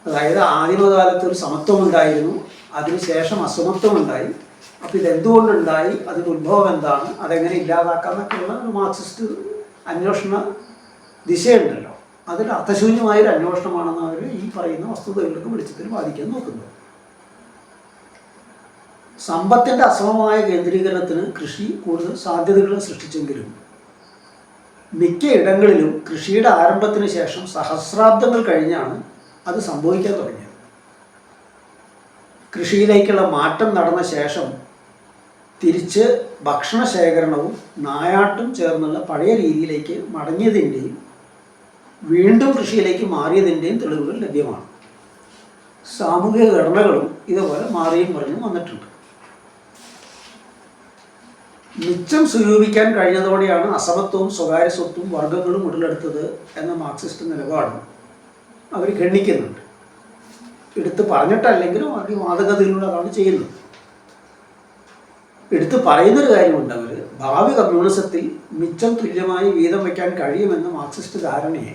അതായത് ആദിമകാലത്ത് ഒരു സമത്വം ഉണ്ടായിരുന്നു, അതിനുശേഷം അസമത്വം ഉണ്ടായി. അപ്പോൾ ഇതെന്തുകൊണ്ടുണ്ടായി, അതിൻ്റെ ഉത്ഭവം എന്താണ്, അതെങ്ങനെ ഇല്ലാതാക്കാം എന്നൊക്കെയുള്ള ഒരു മാർക്സിസ്റ്റ് അന്വേഷണ ദിശയുണ്ടല്ലോ. അതിൽ അർത്ഥശൂന്യമായൊരു അന്വേഷണമാണെന്ന് അവർ ഈ പറയുന്ന വസ്തുതകളിലൊക്കെ വെളിച്ചത്തിൽ വാദിക്കാൻ നോക്കുന്നത്. സമ്പത്തിൻ്റെ അസമമായ കേന്ദ്രീകരണത്തിന് കൃഷി കൂടുതൽ സാധ്യതകൾ സൃഷ്ടിച്ചെങ്കിലും മിക്ക ഇടങ്ങളിലും കൃഷിയുടെ ആരംഭത്തിന് ശേഷം സഹസ്രാബ്ദങ്ങൾ കഴിഞ്ഞാണ് അത് സംഭവിക്കാൻ തുടങ്ങിയത്. കൃഷിയിലേക്കുള്ള മാറ്റം നടന്ന ശേഷം തിരിച്ച് ഭക്ഷണ ശേഖരണവും നായാട്ടും ചേർന്നുള്ള പഴയ രീതിയിലേക്ക് മടങ്ങിയതിൻ്റെയും വീണ്ടും കൃഷിയിലേക്ക് മാറിയതിൻ്റെയും തെളിവുകൾ ലഭ്യമാണ്. സാമൂഹിക ഘടനകളും ഇതുപോലെ മാറിയും പറഞ്ഞും വന്നിട്ടുണ്ട്. മിച്ചം സ്വരൂപിക്കാൻ കഴിഞ്ഞതോടെയാണ് അസമത്വവും സ്വകാര്യ സ്വത്തും വർഗങ്ങളും ഉടലെടുത്തത് എന്ന മാർക്സിസ്റ്റ് നിലപാടും അവർ ഖണ്ഡിക്കുന്നുണ്ട്. എടുത്ത് പറഞ്ഞിട്ടല്ലെങ്കിലും അവർ വാദഗതിയിലൂടെ അതാണ് ചെയ്യുന്നത്. എടുത്ത് പറയുന്നൊരു കാര്യമുണ്ട്, അവർ ഭാവി കമ്മ്യൂണിസത്തിൽ മിച്ചം തുല്യമായി വീതം വയ്ക്കാൻ കഴിയുമെന്ന മാർക്സിസ്റ്റ് ധാരണയെ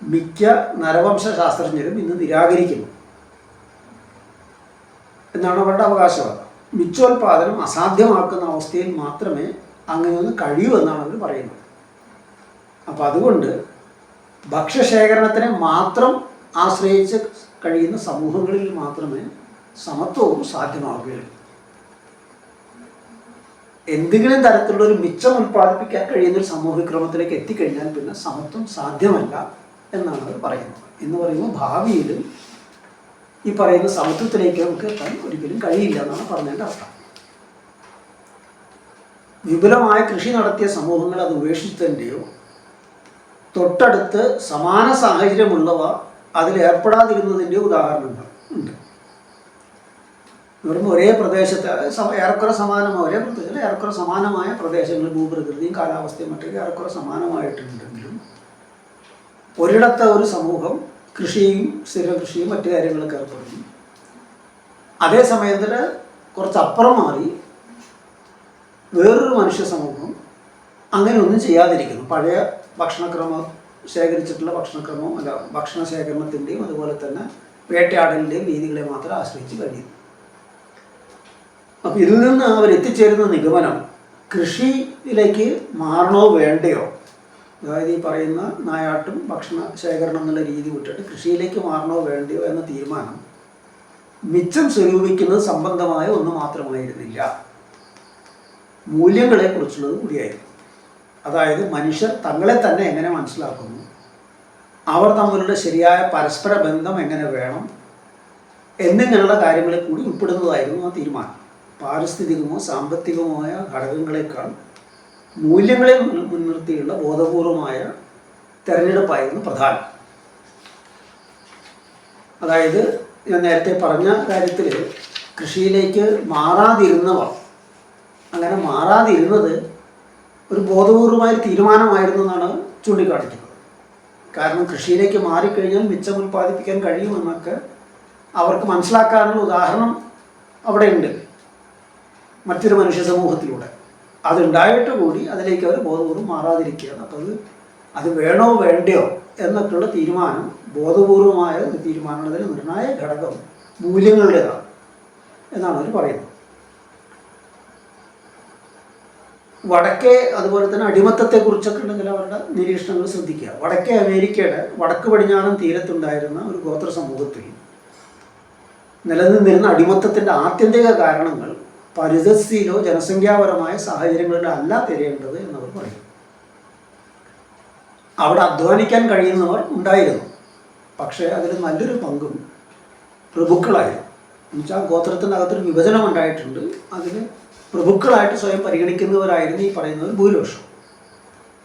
മിക്ക നരവംശ ശാസ്ത്രജ്ഞരും ഇന്ന് നിരാകരിക്കുന്നു എന്നാണ് അവരുടെ അവകാശവാദം. മിച്ചോൽപാദനം അസാധ്യമാക്കുന്ന അവസ്ഥയിൽ മാത്രമേ അങ്ങനെയൊന്ന് കഴിയൂ എന്നാണ് അവർ പറയുന്നത്. അപ്പം അതുകൊണ്ട് ഭക്ഷ്യശേഖരണത്തിനെ മാത്രം ആശ്രയിച്ച് കഴിയുന്ന സമൂഹങ്ങളിൽ മാത്രമേ സമത്വവും സാധ്യമാവുകയുള്ളൂ. എന്തെങ്കിലും തരത്തിലുള്ള ഒരു മിച്ചം ഉൽപ്പാദിപ്പിക്കാൻ കഴിയുന്നൊരു സമൂഹക്രമത്തിലേക്ക് എത്തിക്കഴിഞ്ഞാൽ പിന്നെ സമത്വം സാധ്യമല്ല എന്നാണ് അവർ പറയുന്നത്. എന്ന് പറയുമ്പോൾ ഭാവിയിലും ഈ പറയുന്ന സമത്വത്തിലേക്ക് നമുക്ക് എത്താൻ ഒരിക്കലും കഴിയില്ല എന്നാണ് പറഞ്ഞതിൻ്റെ അർത്ഥം. വിപുലമായ കൃഷി നടത്തിയ സമൂഹങ്ങൾ അത് ഉപേക്ഷിച്ചതിൻ്റെയോ തൊട്ടടുത്ത് സമാന സാഹചര്യമുള്ളവ അതിലേർപ്പെടാതിരുന്നതിൻ്റെയോ ഉദാഹരണങ്ങൾ ഉണ്ട്. വെറും ഒരേ പ്രദേശത്തെ ഏറെക്കുറെ സമാനമായ ഒരേ പ്രദേശത്തിൽ ഏറെക്കുറെ സമാനമായ പ്രദേശങ്ങൾ ഭൂപ്രകൃതിയും കാലാവസ്ഥയും മറ്റൊക്കെ ഏറെക്കുറെ സമാനമായിട്ടുണ്ടെങ്കിലും ഒരിടത്തെ ഒരു സമൂഹം കൃഷിയും സ്ഥിരകൃഷിയും മറ്റു കാര്യങ്ങളൊക്കെ ഏർപ്പെടുന്നു. അതേ സമയത്തിൽ കുറച്ചപ്പുറം മാറി വേറൊരു മനുഷ്യ സമൂഹം അങ്ങനെ ഒന്നും ചെയ്യാതിരിക്കുന്നു. പഴയ ഭക്ഷണക്രമം ശേഖരിച്ചിട്ടുള്ള ഭക്ഷണക്രമവും ഭക്ഷണ ശേഖരണത്തിൻ്റെയും അതുപോലെ തന്നെ വേട്ടയാടലിൻ്റെയും രീതികളെ മാത്രം ആശ്രയിച്ച് കഴിയുന്നു. അപ്പോൾ ഇതിൽ നിന്ന് അവർ എത്തിച്ചേരുന്ന നിഗമനം കൃഷിയിലേക്ക് മാറണോ വേണ്ടയോ, അതായത് ഈ പറയുന്ന നായാട്ടും ഭക്ഷണ ശേഖരണം എന്നുള്ള രീതി വിട്ടിട്ട് കൃഷിയിലേക്ക് മാറണോ വേണ്ടയോ എന്ന തീരുമാനം മിച്ചം സ്വരൂപിക്കുന്നത് സംബന്ധമായ ഒന്ന് മാത്രമായിരുന്നില്ല, മൂല്യങ്ങളെക്കുറിച്ചുള്ളത് കൂടിയായിരുന്നു. അതായത് മനുഷ്യർ തങ്ങളെ തന്നെ എങ്ങനെ മനസ്സിലാക്കുന്നു, അവർ തമ്മിലുള്ള ശരിയായ പരസ്പര ബന്ധം എങ്ങനെ വേണം എന്നിങ്ങനെയുള്ള കാര്യങ്ങളെ കൂടി ഉൾപ്പെടുന്നതായിരുന്നു ആ തീരുമാനം. പാരിസ്ഥിതികമോ സാമ്പത്തികമായ ഘടകങ്ങളെക്കാൾ മൂല്യങ്ങളെ മുൻനിർത്തിയുള്ള ബോധപൂർവമായ തെരഞ്ഞെടുപ്പായിരുന്നു പ്രധാനം. അതായത് ഞാൻ നേരത്തെ പറഞ്ഞ കാര്യത്തിൽ കൃഷിയിലേക്ക് മാറാതിരുന്നവർ അങ്ങനെ മാറാതിരുന്നത് ഒരു ബോധപൂർവമായ തീരുമാനമായിരുന്നു എന്നാണ് ചൂണ്ടിക്കാണിക്കുന്നത്. കാരണം കൃഷിയിലേക്ക് മാറിക്കഴിഞ്ഞാൽ മിച്ചം ഉൽപ്പാദിപ്പിക്കാൻ കഴിയുമെന്നൊക്കെ അവർക്ക് മനസ്സിലാക്കാനുള്ള ഉദാഹരണം അവിടെ ഉണ്ട് മറ്റൊരു മനുഷ്യ സമൂഹത്തിലൂടെ. അതുണ്ടായിട്ട് കൂടി അതിലേക്ക് അവർ ബോധപൂർവ്വം മാറാതിരിക്കുകയാണ്. അപ്പോൾ അത് വേണോ വേണ്ടയോ എന്നൊക്കെയുള്ള തീരുമാനം ബോധപൂർവമായ ഒരു തീരുമാനമാണ്. അതിൽ നിർണായക ഘടകം മൂല്യങ്ങളുടേതാണ് എന്നാണ് അവർ പറയുന്നത്. വടക്കേ അതുപോലെ തന്നെ അടിമത്തത്തെക്കുറിച്ചൊക്കെ ഉണ്ടെങ്കിൽ അവരുടെ നിരീക്ഷണങ്ങൾ ശ്രദ്ധിക്കുക. വടക്കേ അമേരിക്കയുടെ വടക്ക് പടിഞ്ഞാറൻ തീരത്തുണ്ടായിരുന്ന ഒരു ഗോത്ര സമൂഹത്തിൽ നിലനിന്നിരുന്ന അടിമത്തത്തിൻ്റെ ആത്യന്തിക കാരണങ്ങൾ പരിതസ്ഥിതിയിലോ ജനസംഖ്യാപരമായ സാഹചര്യങ്ങളിലോ അല്ല തിരയേണ്ടത് എന്നവർ പറയും. അവിടെ അധ്വാനിക്കാൻ കഴിയുന്നവർ ഉണ്ടായിരുന്നു, പക്ഷേ അതിൽ നല്ലൊരു പങ്കും പ്രഭുക്കളായിരുന്നു. എന്നുവെച്ചാൽ ഗോത്രത്തിൻ്റെ അകത്തൊരു വിഭജനം ഉണ്ടായിട്ടുണ്ട്. അതിൽ പ്രഭുക്കളായിട്ട് സ്വയം പരിഗണിക്കുന്നവരായിരുന്നു ഈ പറയുന്നവർ ഭൂരിപക്ഷം.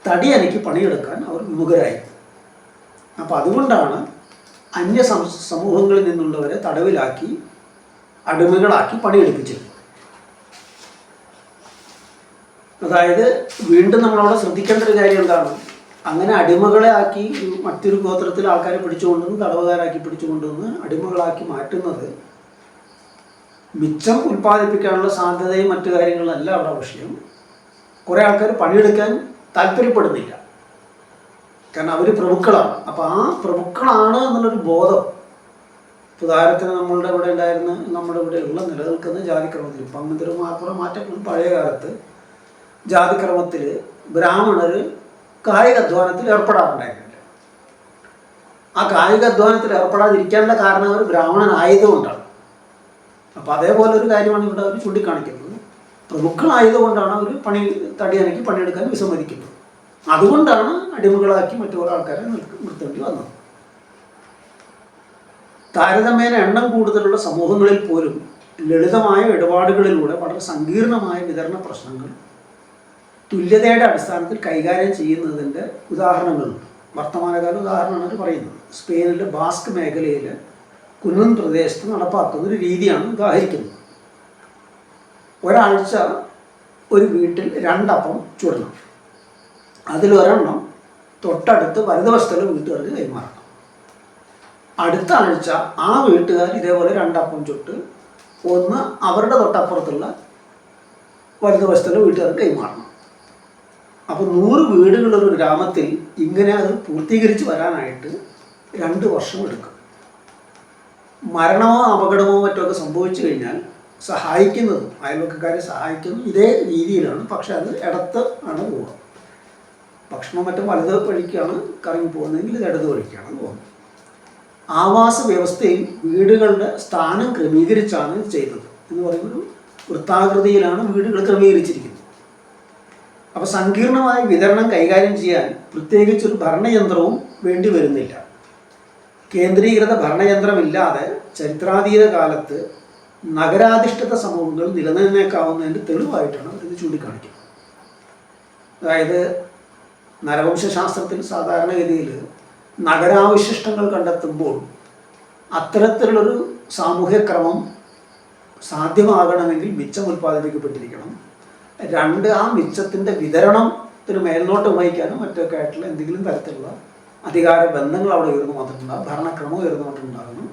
തടിയനയ്ക്ക് പണിയെടുക്കാൻ അവർ വിമുഖരായി. അപ്പോൾ അതുകൊണ്ടാണ് അന്യ സമൂഹങ്ങളിൽ നിന്നുള്ളവരെ തടവിലാക്കി അടിമകളാക്കി പണിയെടുപ്പിച്ചിരുന്നത്. അതായത് വീണ്ടും നമ്മളവിടെ ശ്രദ്ധിക്കേണ്ട ഒരു കാര്യം എന്താണ്, അങ്ങനെ അടിമകളെ ആക്കി മറ്റൊരു ഗോത്രത്തിൽ ആൾക്കാരെ പിടിച്ചുകൊണ്ടുവന്ന് തടവുകാരാക്കി പിടിച്ചുകൊണ്ടുവന്ന് അടിമകളാക്കി മാറ്റുന്നത് മിച്ചം ഉൽപ്പാദിപ്പിക്കാനുള്ള സാധ്യതയും മറ്റു കാര്യങ്ങളല്ല അവിടെ വിഷയം. കുറേ ആൾക്കാർ പണിയെടുക്കാൻ താല്പര്യപ്പെടുന്നില്ല, കാരണം അവർ പ്രഭുക്കളാണ്. അപ്പോൾ ആ പ്രഭുക്കളാണ് എന്നുള്ളൊരു ബോധം, ഉദാഹരണത്തിന് നമ്മളുടെ ഇവിടെ ഉണ്ടായിരുന്ന നമ്മുടെ ഇവിടെയുള്ള നിലനിൽക്കുന്ന ജാതിക്രമത്തിൽ ഇപ്പം അങ്ങനത്തെ ഒരു കുറേ മാറ്റങ്ങളും പഴയ കാലത്ത് ജാതിക്രമത്തിൽ ബ്രാഹ്മണർ കായിക അധ്വാനത്തിൽ ഏർപ്പെടാറുണ്ടായിരുന്നില്ല. ആ കായിക അധ്വാനത്തിൽ ഏർപ്പെടാതിരിക്കാനുള്ള കാരണം അവർ ബ്രാഹ്മണനായതുകൊണ്ടാണ്. അപ്പോൾ അതേപോലെ ഒരു കാര്യമാണ് ഇവിടെ അവർ ചൂണ്ടിക്കാണിക്കുന്നത്. പ്രഭുക്കളായതുകൊണ്ടാണ് അവർ തടിയനയ്ക്ക് പണിയെടുക്കാൻ വിസമ്മതിക്കുന്നത്. അതുകൊണ്ടാണ് അടിമകളാക്കി മറ്റു ആൾക്കാരെ നിർത്തേണ്ടി വന്നത്. താരതമ്യേന എണ്ണം കൂടുതലുള്ള സമൂഹങ്ങളിൽ പോലും ലളിതമായ ഇടപാടുകളിലൂടെ വളരെ സങ്കീർണമായ വിതരണ പ്രശ്നങ്ങൾ തുല്യതയുടെ അടിസ്ഥാനത്തിൽ കൈകാര്യം ചെയ്യുന്നതിൻ്റെ ഉദാഹരണങ്ങളുണ്ട്. വർത്തമാനകാല ഉദാഹരണമാണ് പറയുന്നത്. സ്പെയിനിലെ ബാസ്ക് മേഖലയിൽ കുന്നൻ പ്രദേശത്ത് നടപ്പാക്കുന്ന ഒരു രീതിയാണ് ഉദാഹരിക്കുന്നത്. ഒരാഴ്ച ഒരു വീട്ടിൽ 2 അപ്പം ചുടണം. അതിലൊരെണ്ണം തൊട്ടടുത്ത് വലതുവശത്തുള്ള വീട്ടുകാർക്ക് കൈമാറണം. അടുത്ത ആഴ്ച ആ വീട്ടുകാർ ഇതേപോലെ 2 അപ്പം ചുട്ട് ഒന്ന് അവരുടെ തൊട്ടപ്പുറത്തുള്ള വലതുവശത്തുള്ള വീട്ടുകാർക്ക് കൈമാറണം. അപ്പോൾ 100 വീടുകളുള്ള ഒരു ഗ്രാമത്തിൽ ഇങ്ങനെ അത് പൂർത്തീകരിച്ച് വരാനായിട്ട് 2 വർഷം എടുക്കും. മരണമോ അപകടമോ മറ്റൊക്കെ സംഭവിച്ചു കഴിഞ്ഞാൽ സഹായിക്കുന്നതും അയൽവക്കക്കാരെ സഹായിക്കുന്നതും ഇതേ രീതിയിലാണ്. പക്ഷെ അത് ഇടത്ത് ആണ് പോവുക. ഭക്ഷണം മറ്റും വലത് വഴിക്കാണ് കറങ്ങി പോകുന്നതെങ്കിൽ ഇത് ഇടത് വഴിക്കാണ് പോകുന്നത്. ആവാസ വ്യവസ്ഥയിൽ വീടുകളുടെ സ്ഥാനം ക്രമീകരിച്ചാണ് ഇത് ചെയ്തത് എന്ന് പറയുന്നൊരു വൃത്താകൃതിയിലാണ് വീടുകൾ ക്രമീകരിച്ചിരിക്കുന്നത്. അപ്പോൾ സങ്കീർണമായ വിതരണം കൈകാര്യം ചെയ്യാൻ പ്രത്യേകിച്ചൊരു ഭരണയന്ത്രവും വേണ്ടി വരുന്നില്ല. കേന്ദ്രീകൃത ഭരണയന്ത്രമില്ലാതെ ചരിത്രാതീത കാലത്ത് നഗരാധിഷ്ഠിത സമൂഹങ്ങൾ നിലനിന്നേക്കാവുന്നതിൻ്റെ തെളിവായിട്ടാണ് ഇത് ചൂണ്ടിക്കാണിക്കുന്നത്. അതായത് നരവംശാസ്ത്രത്തിൽ സാധാരണഗതിയിൽ നഗരാവശിഷ്ടങ്ങൾ കണ്ടെത്തുമ്പോൾ അത്തരത്തിലുള്ളൊരു സാമൂഹ്യക്രമം സാധ്യമാകണമെങ്കിൽ മിച്ചം ഉൽപ്പാദിപ്പിക്കപ്പെട്ടിരിക്കണം. 2, ആ മിച്ചത്തിൻ്റെ വിതരണത്തിന് മേൽനോട്ടം വഹിക്കാനും മറ്റൊക്കെ ആയിട്ടുള്ള എന്തെങ്കിലും തരത്തിലുള്ള അധികാര ബന്ധങ്ങൾ അവിടെ ഉയർന്നു വന്നിട്ടുണ്ടാകും, ഭരണക്രമം ഉയർന്നു വന്നിട്ടുണ്ടാകുന്നു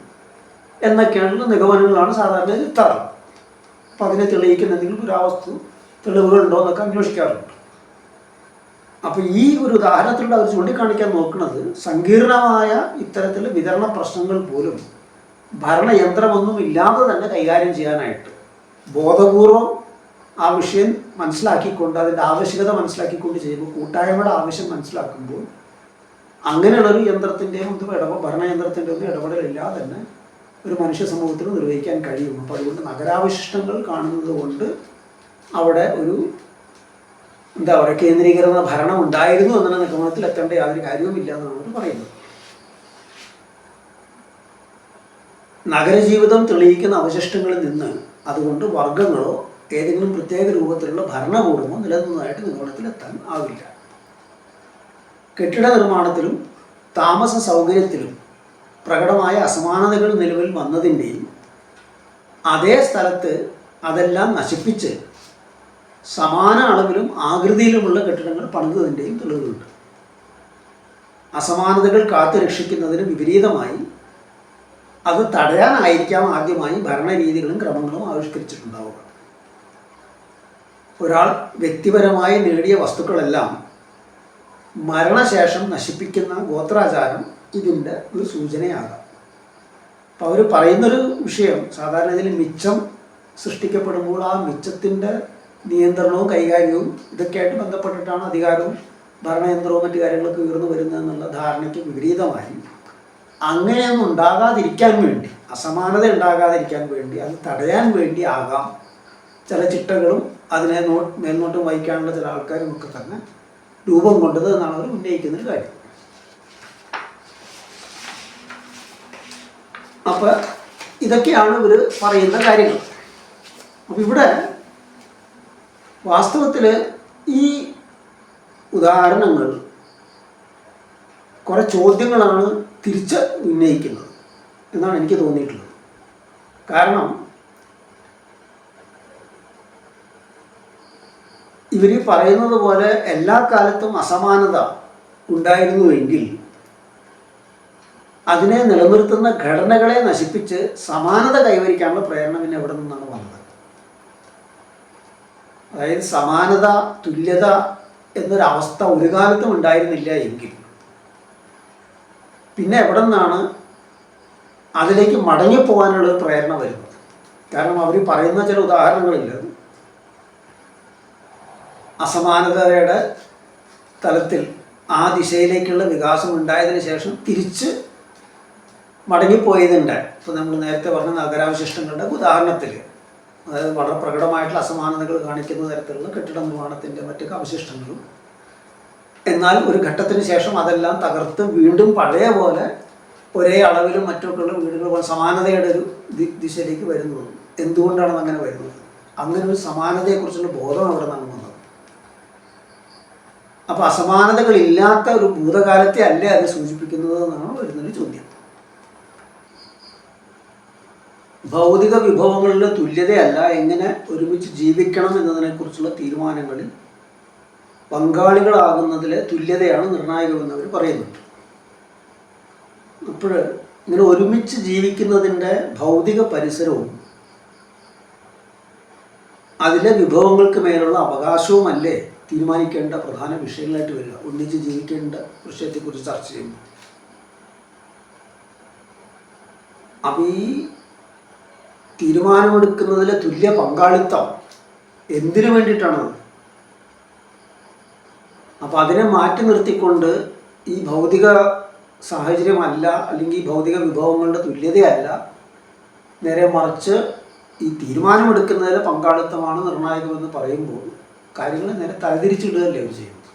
എന്നൊക്കെയുള്ള നിഗമനങ്ങളാണ് സാധാരണ എത്താറ്. അപ്പം അതിനെ തെളിയിക്കുന്ന എന്തെങ്കിലും പുരാവസ്തു തെളിവുകളുണ്ടോ എന്നൊക്കെ അന്വേഷിക്കാറുണ്ട്. അപ്പോൾ ഈ ഒരു ഉദാഹരണത്തിലൂടെ അവർ ചൂണ്ടിക്കാണിക്കാൻ നോക്കുന്നത് സങ്കീർണമായ ഇത്തരത്തിലുള്ള വിതരണ പ്രശ്നങ്ങൾ പോലും ഭരണയന്ത്രമൊന്നും ഇല്ലാതെ തന്നെ കൈകാര്യം ചെയ്യാനായിട്ട് ബോധപൂർവം ആ വിഷയം മനസ്സിലാക്കിക്കൊണ്ട് അതിൻ്റെ ആവശ്യകത മനസ്സിലാക്കിക്കൊണ്ട് ചെയ്യുമ്പോൾ, കൂട്ടായ്മയുടെ ആവശ്യം മനസ്സിലാക്കുമ്പോൾ അങ്ങനെയുള്ളൊരു യന്ത്രത്തിൻ്റെയും ഭരണയന്ത്രത്തിൻ്റെ ഒന്നും ഇടപെടലില്ലാതെ തന്നെ ഒരു മനുഷ്യ സമൂഹത്തിന് നിർവഹിക്കാൻ കഴിയും. അപ്പോൾ അതുകൊണ്ട് നഗരാവശിഷ്ടങ്ങൾ കാണുന്നത് കൊണ്ട് അവിടെ ഒരു എന്താ പറയുക കേന്ദ്രീകൃത ഭരണം ഉണ്ടായിരുന്നു എന്നുള്ള നിഗമനത്തിൽ എത്തേണ്ട യാതൊരു കാര്യവുമില്ല എന്നാണ് പറയുന്നത്. നഗരജീവിതം തെളിയിക്കുന്ന അവശിഷ്ടങ്ങളിൽ നിന്ന് അതുകൊണ്ട് വർഗങ്ങളോ ഏതെങ്കിലും പ്രത്യേക രൂപത്തിലുള്ള ഭരണകൂടമോ നിലനിന്നതായിട്ട് നിഗമനത്തിലെത്താൻ ആവില്ല. കെട്ടിട നിർമ്മാണത്തിലും താമസ സൗകര്യത്തിലും പ്രകടമായ അസമാനതകൾ നിലവിൽ വന്നതിൻ്റെയും അതേ സ്ഥലത്ത് അതെല്ലാം നശിപ്പിച്ച് സമാന അളവിലും ആകൃതിയിലുമുള്ള കെട്ടിടങ്ങൾ പണിതതിൻ്റെയും തെളിവുകളുണ്ട്. അസമാനതകൾ കാത്തുരക്ഷിക്കുന്നതിന് വിപരീതമായി അത് തടയാനായിരിക്കാം ആദ്യമായി ഭരണരീതികളും ക്രമങ്ങളും ആവിഷ്കരിച്ചിട്ടുണ്ടാവുക. ഒരാൾ വ്യക്തിപരമായി നേടിയ വസ്തുക്കളെല്ലാം മരണശേഷം നശിപ്പിക്കുന്ന ഗോത്രാചാരം ഇതിൻ്റെ ഒരു സൂചനയാകാം. അപ്പോൾ അവർ പറയുന്നൊരു വിഷയം സാധാരണ ഇതിൽ മിച്ചം സൃഷ്ടിക്കപ്പെടുമ്പോൾ ആ മിച്ചത്തിൻ്റെ നിയന്ത്രണവും കൈകാര്യവും ഇതൊക്കെയായിട്ട് ബന്ധപ്പെട്ടിട്ടാണ് അധികാരവും ഭരണയന്ത്രവും മറ്റു കാര്യങ്ങളൊക്കെ ഉയർന്നു വരുന്നതെന്നുള്ള ധാരണയ്ക്ക് വിപരീതമായി അങ്ങനെയൊന്നും ഉണ്ടാകാതിരിക്കാൻ വേണ്ടി, അസമാനത ഉണ്ടാകാതിരിക്കാൻ വേണ്ടി, അത് തടയാൻ വേണ്ടി ആകാം ചില ചിട്ടകളും അതിനെ മേൽനോട്ടം വഹിക്കാനുള്ള ചില ആൾക്കാരും ഒക്കെ തന്നെ രൂപം കൊണ്ടത് എന്നാണ് അവർ ഉന്നയിക്കുന്നൊരു കാര്യം. അപ്പം ഇതൊക്കെയാണ് ഇവർ പറയുന്ന കാര്യങ്ങൾ. അപ്പം ഇവിടെ വാസ്തവത്തിൽ ഈ ഉദാഹരണങ്ങൾ കുറേ ചോദ്യങ്ങളാണ് തിരിച്ച് ഉന്നയിക്കുന്നത് എന്നാണ് എനിക്ക് തോന്നിയിട്ടുള്ളത്. കാരണം ഇവർ പറയുന്നത് പോലെ എല്ലാ കാലത്തും അസമാനത ഉണ്ടായിരുന്നുവെങ്കിൽ അതിനെ നിലനിർത്തുന്ന ഘടനകളെ നശിപ്പിച്ച് സമാനത കൈവരിക്കാനുള്ള പ്രേരണ പിന്നെ എവിടെ നിന്നാണ് വന്നത്? അതായത് സമാനത, തുല്യത എന്നൊരവസ്ഥ ഒരു കാലത്തും ഉണ്ടായിരുന്നില്ല എങ്കിൽ പിന്നെ എവിടെ നിന്നാണ് അതിലേക്ക് മടങ്ങിപ്പോകാനുള്ള പ്രേരണ വരുന്നത്? കാരണം അവർ പറയുന്ന ചില ഉദാഹരണങ്ങളില്ല, അസമാനതയുടെ തലത്തിൽ ആ ദിശയിലേക്കുള്ള വികാസം ഉണ്ടായതിനു ശേഷം തിരിച്ച് മടങ്ങിപ്പോയതുണ്ട്. ഇപ്പോൾ നമ്മൾ നേരത്തെ പറഞ്ഞ നഗരാവശിഷ്ടങ്ങളുടെ ഉദാഹരണത്തിൽ, അതായത് വളരെ പ്രകടമായിട്ടുള്ള അസമാനതകൾ കാണിക്കുന്ന തരത്തിലുള്ള കെട്ടിട നിർമ്മാണത്തിൻ്റെ മറ്റൊക്കെ അവശിഷ്ടങ്ങളും, എന്നാൽ ഒരു ഘട്ടത്തിന് ശേഷം അതെല്ലാം തകർത്ത് വീണ്ടും പഴയ പോലെ ഒരേ അളവിലും മറ്റൊക്കെയുള്ള വീടുകൾ സമാനതയുടെ ഒരു ദിശയിലേക്ക് വരുന്നത്. എന്തുകൊണ്ടാണ് അങ്ങനെ വരുന്നത്? അങ്ങനെ ഒരു സമാനതയെക്കുറിച്ചുള്ള ബോധം അവിടെ നിന്നാണ് വന്നത്. അപ്പോൾ അസമാനതകളില്ലാത്ത ഒരു ഭൂതകാലത്തെ അല്ലേ അത് സൂചിപ്പിക്കുന്നത് എന്നാണ് വരുന്നൊരു ചോദ്യം. ഭൗതിക വിഭവങ്ങളിലെ തുല്യതയല്ല എങ്ങനെ ഒരുമിച്ച് ജീവിക്കണം എന്നതിനെക്കുറിച്ചുള്ള തീരുമാനങ്ങളിൽ പങ്കാളികളാകുന്നതിലെ തുല്യതയാണ് നിർണായകമെന്ന് അവർ പറയുന്നുണ്ട്. അപ്പോൾ ഇങ്ങനെ ഒരുമിച്ച് ജീവിക്കുന്നതിൻ്റെ ഭൗതിക പരിസരവും അതിലെ വിഭവങ്ങൾക്ക് മേലുള്ള അവകാശവുമല്ലേ തീരുമാനിക്കേണ്ട പ്രധാന വിഷയങ്ങളായിട്ട് വരിക ഒന്നിച്ച് ജീവിക്കേണ്ട വിഷയത്തെക്കുറിച്ച് ചർച്ച ചെയ്യുമ്പോൾ. അപ്പം ഈ തീരുമാനമെടുക്കുന്നതിലെ തുല്യ പങ്കാളിത്തം എന്തിനു വേണ്ടിയിട്ടാണ്? അപ്പം അതിനെ മാറ്റി നിർത്തിക്കൊണ്ട് ഈ ഭൗതിക സാഹചര്യമല്ല, അല്ലെങ്കിൽ ഭൗതിക വിഭവങ്ങളുടെ തുല്യതയല്ല, നേരെ മറിച്ച് ഈ തീരുമാനമെടുക്കുന്നതിലെ പങ്കാളിത്തമാണ് നിർണായകമെന്ന് പറയുമ്പോൾ കാര്യങ്ങൾ നേരെ തരതിരിച്ചിടുകയല്ലേ അവർ ചെയ്യുന്നത്.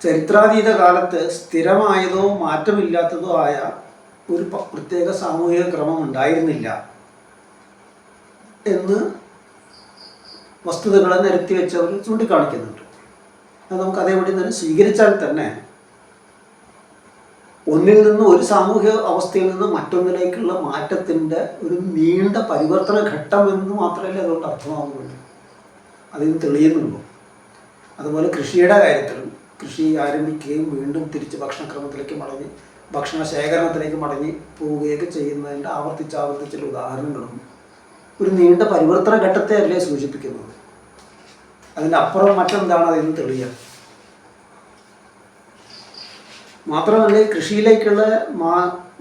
ചരിത്രാതീത കാലത്ത് സ്ഥിരമായതോ മാറ്റമില്ലാത്തതോ ആയ ഒരു പ്രത്യേക സാമൂഹിക ക്രമം ഉണ്ടായിരുന്നില്ല എന്ന് വസ്തുതകളെ നിരത്തി വെച്ചവർ ചൂണ്ടിക്കാണിക്കുന്നുണ്ട്. അത് നമുക്ക് അതേപടി തന്നെ സ്വീകരിച്ചാൽ തന്നെ ഒന്നിൽ നിന്ന് ഒരു സാമൂഹിക അവസ്ഥയിൽ നിന്ന് മറ്റൊന്നിലേക്കുള്ള മാറ്റത്തിൻ്റെ ഒരു നീണ്ട പരിവർത്തന ഘട്ടം എന്ന് മാത്രമല്ലേ അതുകൊണ്ട് അർത്ഥമാകുന്നുള്ളൂ, അതിന് തെളിയുന്നുള്ളൂ. അതുപോലെ കൃഷിയുടെ കാര്യത്തിലും കൃഷി ആരംഭിക്കുകയും വീണ്ടും തിരിച്ച് ഭക്ഷണക്രമത്തിലേക്ക് മടങ്ങി ഭക്ഷണ ശേഖരണത്തിലേക്ക് മടങ്ങി പോവുകയൊക്കെ ചെയ്യുന്നതിൻ്റെ ആവർത്തിച്ചുള്ള ഉദാഹരണങ്ങളും ഒരു നീണ്ട പരിവർത്തന ഘട്ടത്തെ അല്ലേ സൂചിപ്പിക്കുന്നത്. അതിൻ്റെ അപ്പുറം മറ്റെന്താണ് അതിന് തെളിയുക? മാത്രമല്ല കൃഷിയിലേക്കുള്ള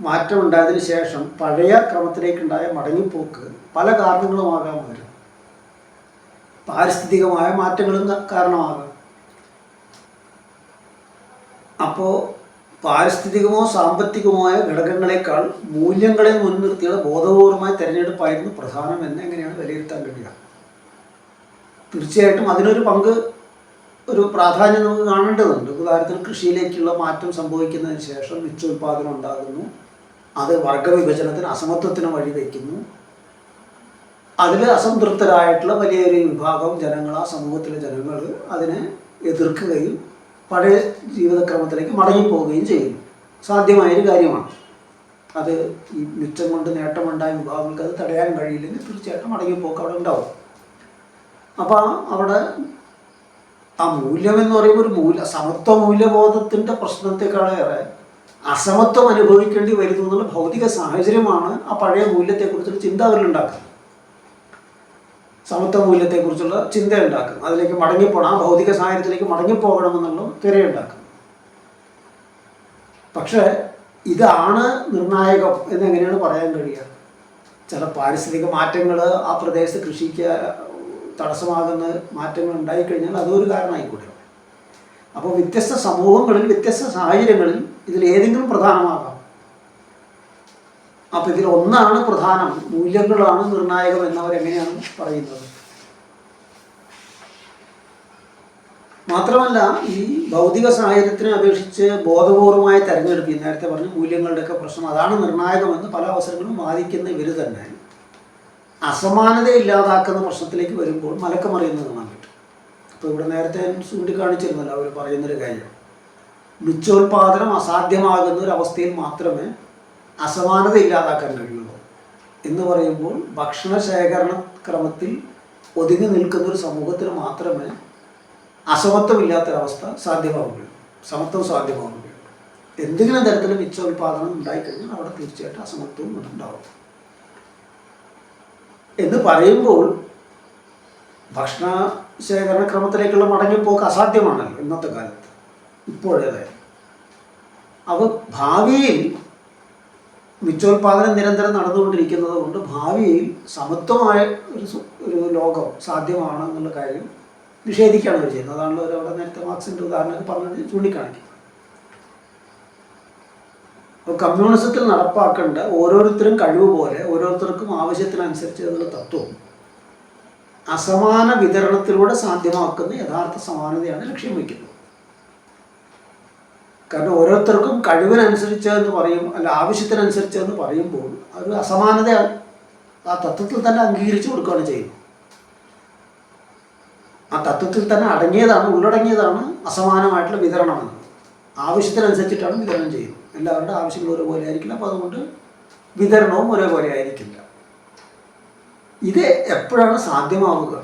മാറ്റം ഉണ്ടായതിനു ശേഷം പഴയ ക്രമത്തിലേക്കുണ്ടായ മടങ്ങിപ്പോക്ക് പല കാരണങ്ങളുമാകാം. വരും പാരിസ്ഥിതികമായ മാറ്റങ്ങളും കാരണമാകാം. അപ്പോൾ പാരിസ്ഥിതികമോ സാമ്പത്തികമായ ഘടകങ്ങളെക്കാൾ മൂല്യങ്ങളെ മുൻനിർത്തിയുള്ള ബോധപൂർവമായ തിരഞ്ഞെടുപ്പായിരുന്നു പ്രധാനം എന്ന് എങ്ങനെയാണ് വിലയിരുത്താൻ കഴിയുക? തീർച്ചയായിട്ടും അതിനൊരു പങ്ക്, ഒരു പ്രാധാന്യം നമുക്ക് കാണേണ്ടതുണ്ട്. ഉദാഹരണത്തിന് കൃഷിയിലേക്കുള്ള മാറ്റം സംഭവിക്കുന്നതിന് ശേഷം മിച്ചോൽപാദനം ഉണ്ടാകുന്നു, അത് വർഗവിഭജനത്തിന് അസമത്വത്തിന് വഴിവെക്കുന്നു. അതിൽ അസംതൃപ്തരായിട്ടുള്ള വലിയൊരു വിഭാഗം ജനങ്ങൾ, ആ സമൂഹത്തിലെ ജനങ്ങൾ അതിനെ എതിർക്കുകയും പഴയ ജീവിതക്രമത്തിലേക്ക് മടങ്ങിപ്പോവുകയും ചെയ്യുന്നു. സാധ്യമായൊരു കാര്യമാണ്. അത് ഈ മിച്ചം കൊണ്ട് നേട്ടമുണ്ടായ വിഭാഗങ്ങൾക്ക് അത് തടയാൻ കഴിയില്ലെങ്കിൽ തീർച്ചയായിട്ടും മടങ്ങിപ്പോക്ക് അവിടെ ഉണ്ടാവും. അപ്പോൾ അവിടെ ആ മൂല്യം എന്ന് പറയുമ്പോൾ ഒരു സമത്വ മൂല്യബോധത്തിൻ്റെ പ്രശ്നത്തെക്കാളേറെ അസമത്വം അനുഭവിക്കേണ്ടി വരുന്നു എന്നുള്ള ഭൗതിക സാഹചര്യമാണ് ആ പഴയ മൂല്യത്തെക്കുറിച്ചുള്ള ചിന്ത അവരിലുണ്ടാക്കുന്നത്. സമത്വ മൂല്യത്തെക്കുറിച്ചുള്ള ചിന്ത ഉണ്ടാക്കും, അതിലേക്ക് മടങ്ങിപ്പോകണം, ആ ഭൗതിക സാഹചര്യത്തിലേക്ക് മടങ്ങിപ്പോകണമെന്നുള്ള തിരയുണ്ടാക്കും. പക്ഷേ ഇതാണ് നിർണായകം എന്നെങ്ങനെയാണ് പറയാൻ കഴിയുക? ചില പാരിസ്ഥിതിക മാറ്റങ്ങൾ ആ പ്രദേശത്ത് കൃഷിക്ക് തടസ്സമാകുന്ന മാറ്റങ്ങൾ ഉണ്ടായിക്കഴിഞ്ഞാൽ അതൊരു കാരണമായിക്കൂടെ. അപ്പോൾ വ്യത്യസ്ത സമൂഹങ്ങളിൽ വ്യത്യസ്ത സാഹചര്യങ്ങളിൽ ഇതിലേതെങ്കിലും പ്രധാനമാകാം. അപ്പോൾ ഇതിൽ ഒന്നാണ് പ്രധാനം, മൂല്യങ്ങളാണ് നിർണായകം എന്നവരെങ്ങനെയാണ് പറയുന്നത്? മാത്രമല്ല ഈ ഭൗതിക സാഹചര്യത്തിനെ അപേക്ഷിച്ച് ബോധപൂർവമായ തെരഞ്ഞെടുപ്പ്, നേരത്തെ പറഞ്ഞ മൂല്യങ്ങളുടെയൊക്കെ പ്രശ്നം അതാണ് നിർണായകമെന്ന് പല അവസരങ്ങളും വാദിക്കുന്ന ഇവർ തന്നെ അസമാനത ഇല്ലാതാക്കുന്ന പ്രശ്നത്തിലേക്ക് വരുമ്പോൾ മലക്കമറിയുന്നത് കാണാൻ പറ്റും. അപ്പോൾ ഇവിടെ നേരത്തെ ചൂണ്ടിക്കാണിച്ചിരുന്നല്ലോ അവർ പറയുന്നൊരു കാര്യം, മിച്ചോൽപാദനം അസാധ്യമാകുന്ന ഒരു അവസ്ഥയിൽ മാത്രമേ അസമാനത ഇല്ലാതാക്കാൻ കഴിയുള്ളൂ എന്ന് പറയുമ്പോൾ ഭക്ഷണ ശേഖരണ ക്രമത്തിൽ ഒതുങ്ങി നിൽക്കുന്ന ഒരു സമൂഹത്തിന് മാത്രമേ അസമത്വമില്ലാത്തൊരവസ്ഥ സാധ്യമാവുകയുള്ളൂ, സമത്വം സാധ്യമാവുകയുള്ളൂ. എന്തെങ്കിലും തരത്തിൽ മിച്ചോൽപാദനം ഉണ്ടായിക്കഴിഞ്ഞാൽ അവിടെ തീർച്ചയായിട്ടും അസമത്വം ഉണ്ടാവും എന്ന് പറയുമ്പോൾ ഭക്ഷണ ശേഖരണ ക്രമത്തിലേക്കുള്ള മടങ്ങിപ്പോക്ക് അസാധ്യമാണല്ലോ ഇന്നത്തെ കാലത്ത്, ഇപ്പോഴേതായാലും. അപ്പോൾ ഭാവിയിൽ മിച്ചോൽപാദനം നിരന്തരം നടന്നുകൊണ്ടിരിക്കുന്നത് കൊണ്ട് ഭാവിയിൽ സമത്വമായ ഒരു ലോകം സാധ്യമാണ് എന്നുള്ള കാര്യം നിഷേധിക്കുകയാണ് അവർ ചെയ്യുന്നത്. അതാണല്ലോ അവരവിടെ നേരത്തെ മാർക്സിൻ്റെ ഉദാഹരണമൊക്കെ പറഞ്ഞത് ചൂണ്ടിക്കാണിക്കും. അപ്പോൾ കമ്മ്യൂണിസത്തിൽ നടപ്പാക്കേണ്ട ഓരോരുത്തരും കഴിവ് പോലെ ഓരോരുത്തർക്കും ആവശ്യത്തിനനുസരിച്ച് എന്നുള്ള തത്വം അസമാന വിതരണത്തിലൂടെ സാധ്യമാക്കുന്ന യഥാർത്ഥ സമാനതയാണ് ലക്ഷ്യം വയ്ക്കുന്നത്. കാരണം ഓരോരുത്തർക്കും കഴിവിനനുസരിച്ച് എന്ന് പറയും, അല്ല ആവശ്യത്തിനനുസരിച്ച് എന്ന് പറയുമ്പോൾ ഒരു അസമാനത ആ തത്വത്തിൽ തന്നെ അംഗീകരിച്ചു കൊടുക്കുകയാണ് ചെയ്യുന്നത്. ആ തത്വത്തിൽ തന്നെ ഉള്ളടങ്ങിയതാണ് അസമാനമായിട്ടുള്ള വിതരണം എന്നത്. ആവശ്യത്തിനനുസരിച്ചിട്ടാണ് വിതരണം ചെയ്യുന്നത്. എല്ലാവരുടെ ആവശ്യങ്ങൾ ഒരേപോലെ ആയിരിക്കില്ല, അപ്പോൾ അതുകൊണ്ട് വിതരണവും ഒരേപോലെ ആയിരിക്കില്ല. ഇത് എപ്പോഴാണ് സാധ്യമാവുക?